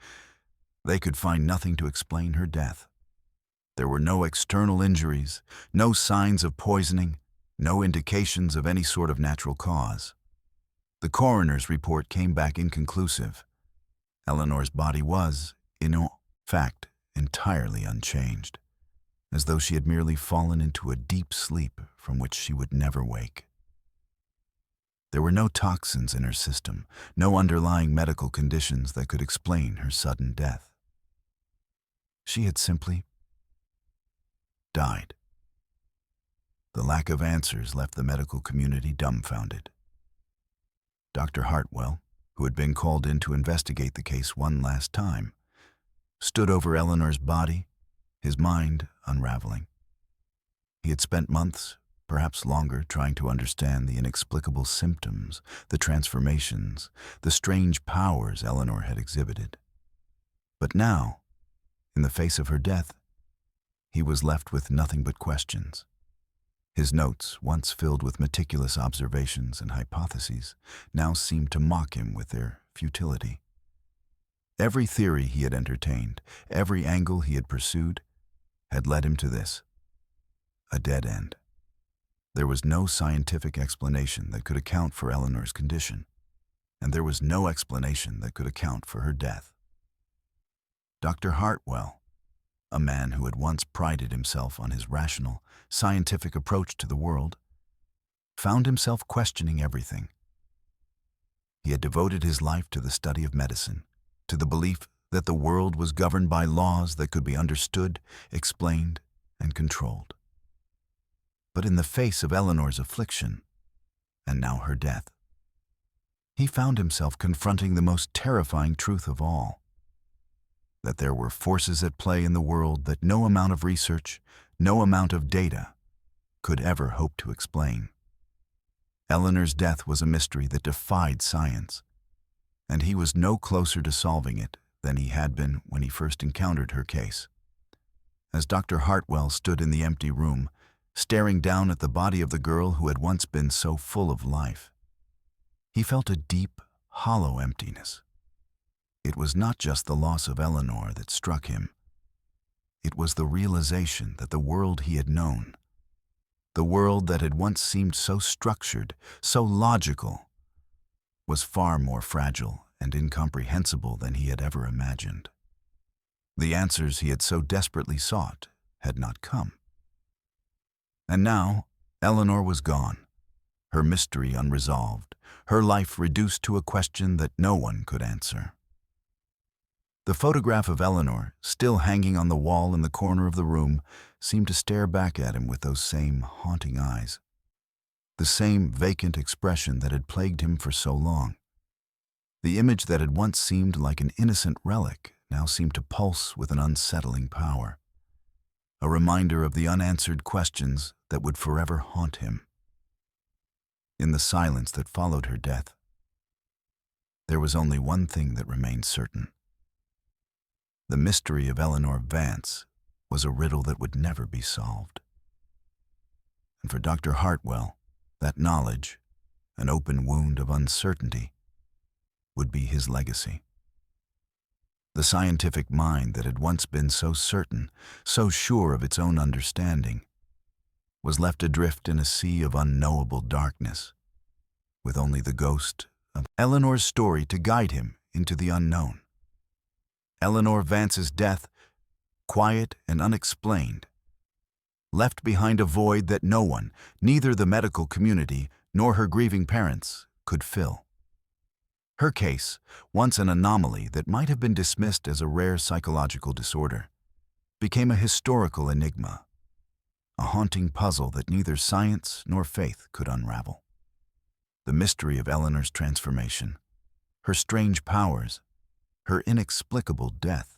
they could find nothing to explain her death. There were no external injuries, no signs of poisoning, no indications of any sort of natural cause. The coroner's report came back inconclusive. Eleanor's body was, in fact, entirely unchanged, as though she had merely fallen into a deep sleep from which she would never wake. There were no toxins in her system, no underlying medical conditions that could explain her sudden death. She had simply died. The lack of answers left the medical community dumbfounded. Dr. Hartwell, who had been called in to investigate the case one last time, stood over Eleanor's body, his mind unraveling. He had spent months, perhaps longer, trying to understand the inexplicable symptoms, the transformations, the strange powers Eleanor had exhibited. But now, in the face of her death, he was left with nothing but questions. His notes, once filled with meticulous observations and hypotheses, now seemed to mock him with their futility. Every theory he had entertained, every angle he had pursued, had led him to this: a dead end. There was no scientific explanation that could account for Eleanor's condition, and there was no explanation that could account for her death. Dr. Hartwell, a man who had once prided himself on his rational, scientific approach to the world, found himself questioning everything. He had devoted his life to the study of medicine, to the belief that the world was governed by laws that could be understood, explained, and controlled. But in the face of Eleanor's affliction, and now her death, he found himself confronting the most terrifying truth of all: that there were forces at play in the world that no amount of research, no amount of data, could ever hope to explain. Eleanor's death was a mystery that defied science, and he was no closer to solving it than he had been when he first encountered her case. As Dr. Hartwell stood in the empty room, staring down at the body of the girl who had once been so full of life, he felt a deep, hollow emptiness. It was not just the loss of Eleanor that struck him. It was the realization that the world he had known, the world that had once seemed so structured, so logical, was far more fragile and incomprehensible than he had ever imagined. The answers he had so desperately sought had not come. And now, Eleanor was gone, her mystery unresolved, her life reduced to a question that no one could answer. The photograph of Eleanor, still hanging on the wall in the corner of the room, seemed to stare back at him with those same haunting eyes, the same vacant expression that had plagued him for so long. The image that had once seemed like an innocent relic now seemed to pulse with an unsettling power, a reminder of the unanswered questions that would forever haunt him. In the silence that followed her death, there was only one thing that remained certain. The mystery of Eleanor Vance was a riddle that would never be solved. And for Dr. Hartwell, that knowledge, an open wound of uncertainty, would be his legacy. The scientific mind that had once been so certain, so sure of its own understanding, was left adrift in a sea of unknowable darkness, with only the ghost of Eleanor's story to guide him into the unknown. Eleanor Vance's death, quiet and unexplained, left behind a void that no one, neither the medical community nor her grieving parents, could fill. Her case, once an anomaly that might have been dismissed as a rare psychological disorder, became a historical enigma, a haunting puzzle that neither science nor faith could unravel. The mystery of Eleanor's transformation, her strange powers, her inexplicable death,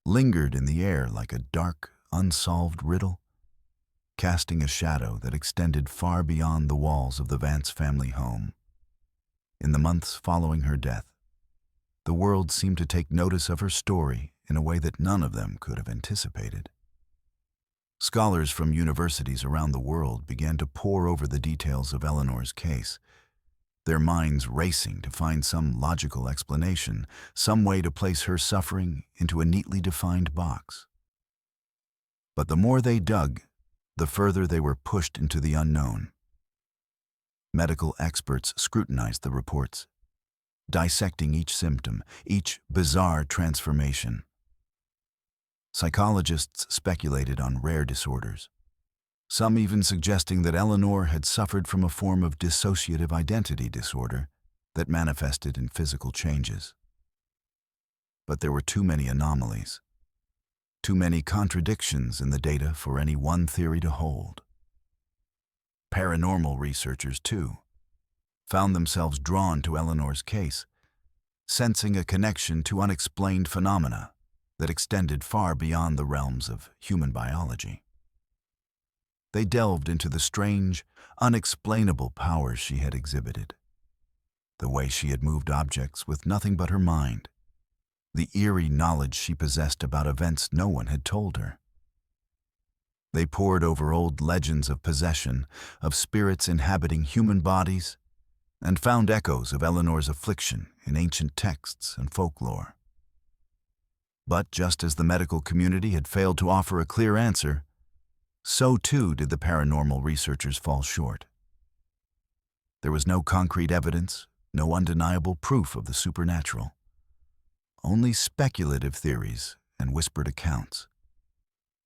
lingered in the air like a dark, unsolved riddle, casting a shadow that extended far beyond the walls of the Vance family home. In the months following her death, the world seemed to take notice of her story in a way that none of them could have anticipated. Scholars from universities around the world began to pore over the details of Eleanor's case, their minds racing to find some logical explanation, some way to place her suffering into a neatly defined box. But the more they dug, the further they were pushed into the unknown. Medical experts scrutinized the reports, dissecting each symptom, each bizarre transformation. Psychologists speculated on rare disorders, some even suggesting that Eleanor had suffered from a form of dissociative identity disorder that manifested in physical changes. But there were too many anomalies, too many contradictions in the data for any one theory to hold. Paranormal researchers, too, found themselves drawn to Eleanor's case, sensing a connection to unexplained phenomena that extended far beyond the realms of human biology. They delved into the strange, unexplainable powers she had exhibited, the way she had moved objects with nothing but her mind, the eerie knowledge she possessed about events no one had told her. They pored over old legends of possession, of spirits inhabiting human bodies, and found echoes of Eleanor's affliction in ancient texts and folklore. But just as the medical community had failed to offer a clear answer, so too did the paranormal researchers fall short. There was no concrete evidence, no undeniable proof of the supernatural, only speculative theories and whispered accounts.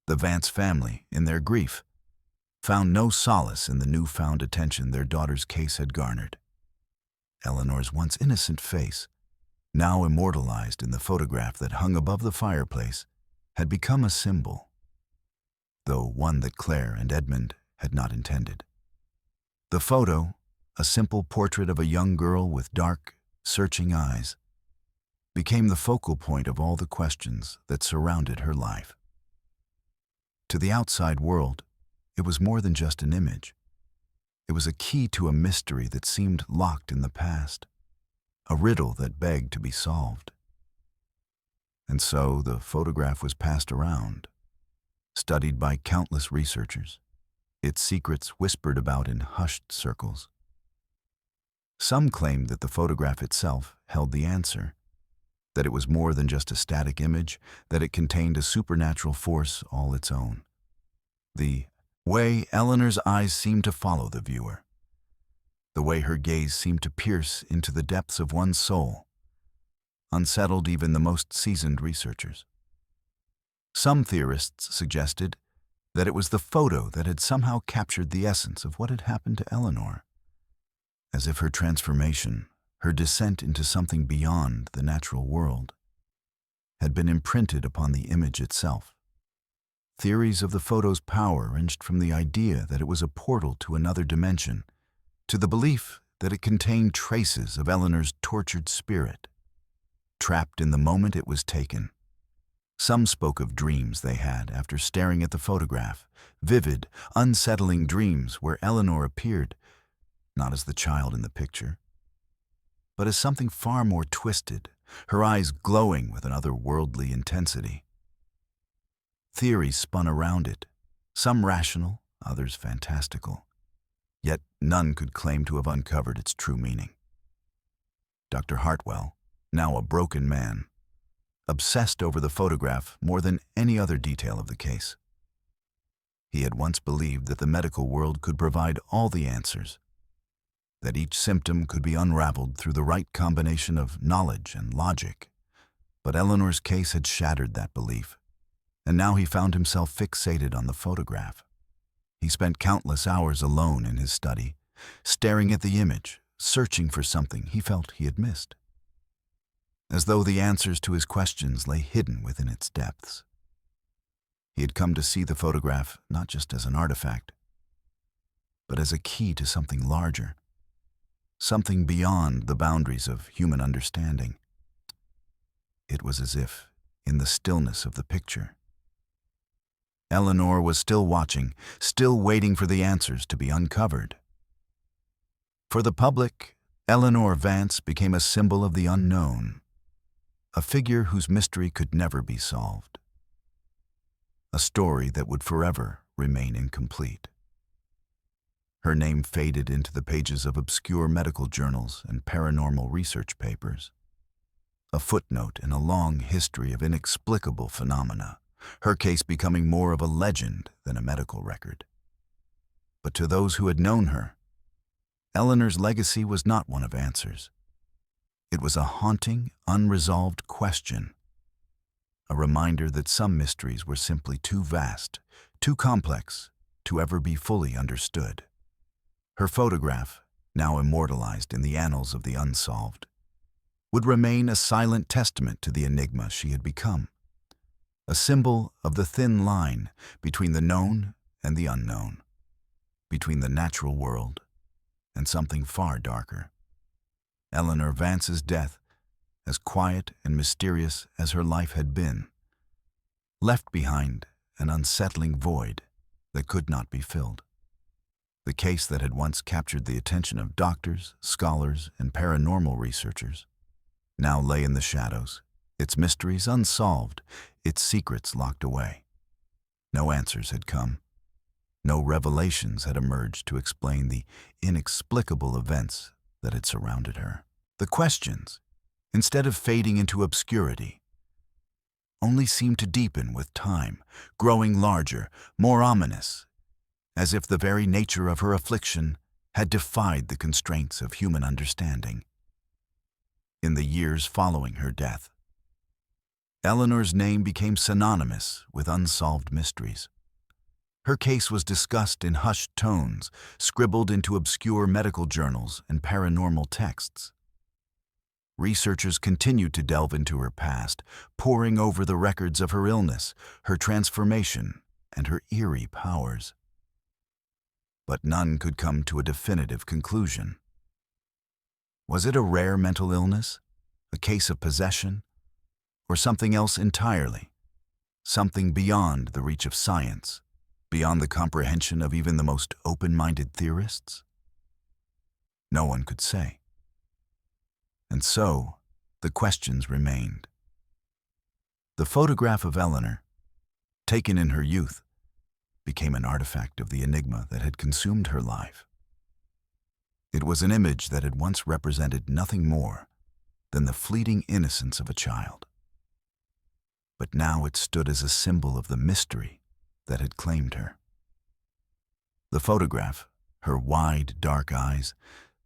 The Vance family, in their grief, found no solace in the newfound attention their daughter's case had garnered. Eleanor's once innocent face, now immortalized in the photograph that hung above the fireplace, had become a symbol, though one that Claire and Edmund had not intended. The photo, a simple portrait of a young girl with dark, searching eyes, became the focal point of all the questions that surrounded her life. To the outside world, it was more than just an image. It was a key to a mystery that seemed locked in the past, a riddle that begged to be solved. And so the photograph was passed around, studied by countless researchers, its secrets whispered about in hushed circles. Some claimed that the photograph itself held the answer, that it was more than just a static image, that it contained a supernatural force all its own. The way Eleanor's eyes seemed to follow the viewer, the way her gaze seemed to pierce into the depths of one's soul, unsettled even the most seasoned researchers. Some theorists suggested that it was the photo that had somehow captured the essence of what had happened to Eleanor, as if her transformation, her descent into something beyond the natural world, had been imprinted upon the image itself. Theories of the photo's power ranged from the idea that it was a portal to another dimension, to the belief that it contained traces of Eleanor's tortured spirit, trapped in the moment it was taken. Some spoke of dreams they had after staring at the photograph, vivid, unsettling dreams where Eleanor appeared, not as the child in the picture, but as something far more twisted, her eyes glowing with an otherworldly intensity. Theories spun around it, some rational, others fantastical, yet none could claim to have uncovered its true meaning. Dr. Hartwell, now a broken man, obsessed over the photograph more than any other detail of the case. He had once believed that the medical world could provide all the answers, that each symptom could be unraveled through the right combination of knowledge and logic. But Eleanor's case had shattered that belief, and now he found himself fixated on the photograph. He spent countless hours alone in his study, staring at the image, searching for something he felt he had missed, as though the answers to his questions lay hidden within its depths. He had come to see the photograph not just as an artifact, but as a key to something larger, something beyond the boundaries of human understanding. It was as if, in the stillness of the picture, Eleanor was still watching, still waiting for the answers to be uncovered. For the public, Eleanor Vance became a symbol of the unknown, a figure whose mystery could never be solved, a story that would forever remain incomplete. Her name faded into the pages of obscure medical journals and paranormal research papers, a footnote in a long history of inexplicable phenomena, her case becoming more of a legend than a medical record. But to those who had known her, Eleanor's legacy was not one of answers. It was a haunting, unresolved question, a reminder that some mysteries were simply too vast, too complex to ever be fully understood. Her photograph, now immortalized in the annals of the Unsolved, would remain a silent testament to the enigma she had become, a symbol of the thin line between the known and the unknown, between the natural world and something far darker. Eleanor Vance's death, as quiet and mysterious as her life had been, left behind an unsettling void that could not be filled. The case that had once captured the attention of doctors, scholars, and paranormal researchers now lay in the shadows, its mysteries unsolved, its secrets locked away. No answers had come. No revelations had emerged to explain the inexplicable events that had surrounded her. The questions, instead of fading into obscurity, only seemed to deepen with time, growing larger, more ominous, as if the very nature of her affliction had defied the constraints of human understanding. In the years following her death, Eleanor's name became synonymous with unsolved mysteries. Her case was discussed in hushed tones, scribbled into obscure medical journals and paranormal texts. Researchers continued to delve into her past, poring over the records of her illness, her transformation, and her eerie powers. But none could come to a definitive conclusion. Was it a rare mental illness, a case of possession, or something else entirely, something beyond the reach of science, beyond the comprehension of even the most open-minded theorists? No one could say. And so, the questions remained. The photograph of Eleanor, taken in her youth, became an artifact of the enigma that had consumed her life. It was an image that had once represented nothing more than the fleeting innocence of a child. But now it stood as a symbol of the mystery that had claimed her. The photograph, her wide, dark eyes,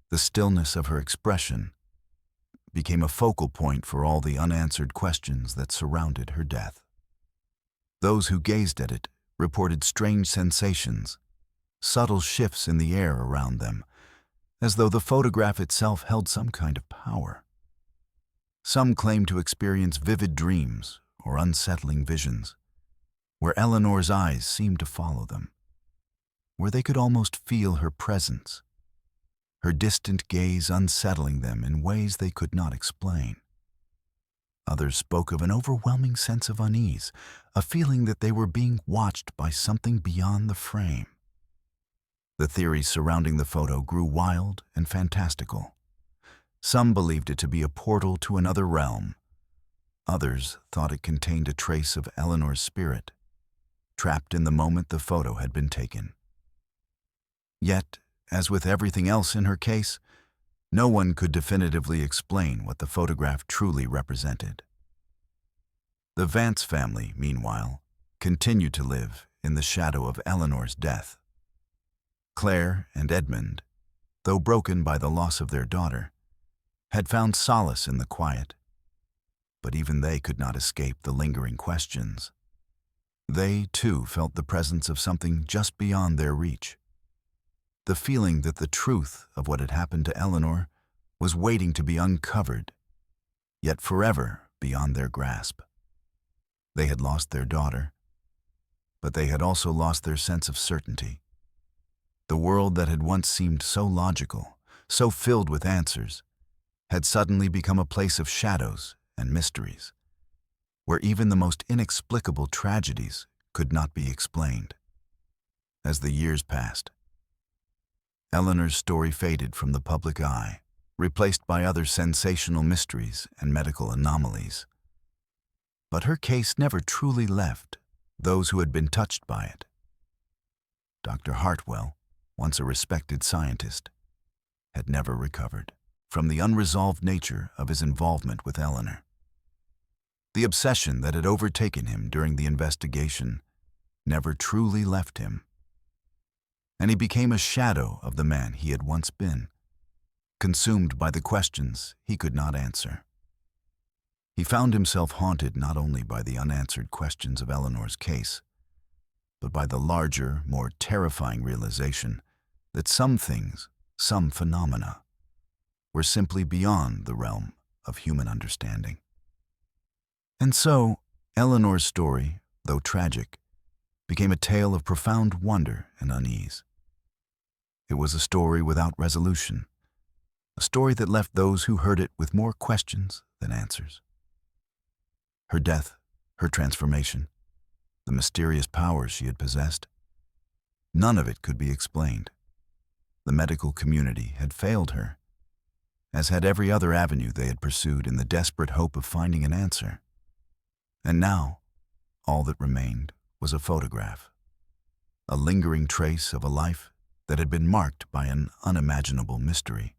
the stillness of her expression, became a focal point for all the unanswered questions that surrounded her death. Those who gazed at it reported strange sensations, subtle shifts in the air around them, as though the photograph itself held some kind of power. Some claimed to experience vivid dreams or unsettling visions, where Eleanor's eyes seemed to follow them, where they could almost feel her presence, her distant gaze unsettling them in ways they could not explain. Others spoke of an overwhelming sense of unease, a feeling that they were being watched by something beyond the frame. The theories surrounding the photo grew wild and fantastical. Some believed it to be a portal to another realm. Others thought it contained a trace of Eleanor's spirit, trapped in the moment the photo had been taken. Yet, as with everything else in her case, no one could definitively explain what the photograph truly represented. The Vance family, meanwhile, continued to live in the shadow of Eleanor's death. Claire and Edmund, though broken by the loss of their daughter, had found solace in the quiet. But even they could not escape the lingering questions. They, too, felt the presence of something just beyond their reach. The feeling that the truth of what had happened to Eleanor was waiting to be uncovered, yet forever beyond their grasp. They had lost their daughter, but they had also lost their sense of certainty. The world that had once seemed so logical, so filled with answers, had suddenly become a place of shadows and mysteries, where even the most inexplicable tragedies could not be explained. As the years passed, Eleanor's story faded from the public eye, replaced by other sensational mysteries and medical anomalies. But her case never truly left those who had been touched by it. Dr. Hartwell, once a respected scientist, had never recovered from the unresolved nature of his involvement with Eleanor. The obsession that had overtaken him during the investigation never truly left him, and he became a shadow of the man he had once been, consumed by the questions he could not answer. He found himself haunted not only by the unanswered questions of Eleanor's case, but by the larger, more terrifying realization that some things, some phenomena, were simply beyond the realm of human understanding. And so, Eleanor's story, though tragic, became a tale of profound wonder and unease. It was a story without resolution, a story that left those who heard it with more questions than answers. Her death, her transformation, the mysterious powers she had possessed, none of it could be explained. The medical community had failed her, as had every other avenue they had pursued in the desperate hope of finding an answer. And now, all that remained was a photograph, a lingering trace of a life that had been marked by an unimaginable mystery.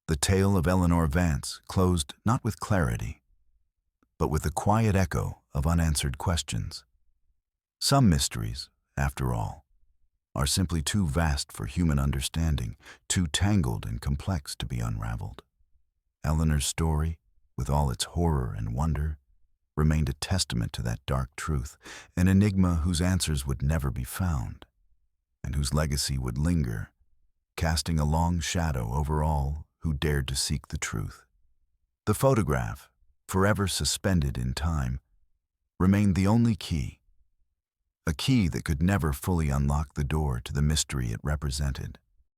The tale of Eleanor Vance closed not with clarity, but with the quiet echo of unanswered questions. Some mysteries, after all, are simply too vast for human understanding, too tangled and complex to be unraveled. Eleanor's story, with all its horror and wonder, remained a testament to that dark truth, an enigma whose answers would never be found, and whose legacy would linger, casting a long shadow over all who dared to seek the truth. The photograph, forever suspended in time, remained the only key, a key that could never fully unlock the door to the mystery it represented.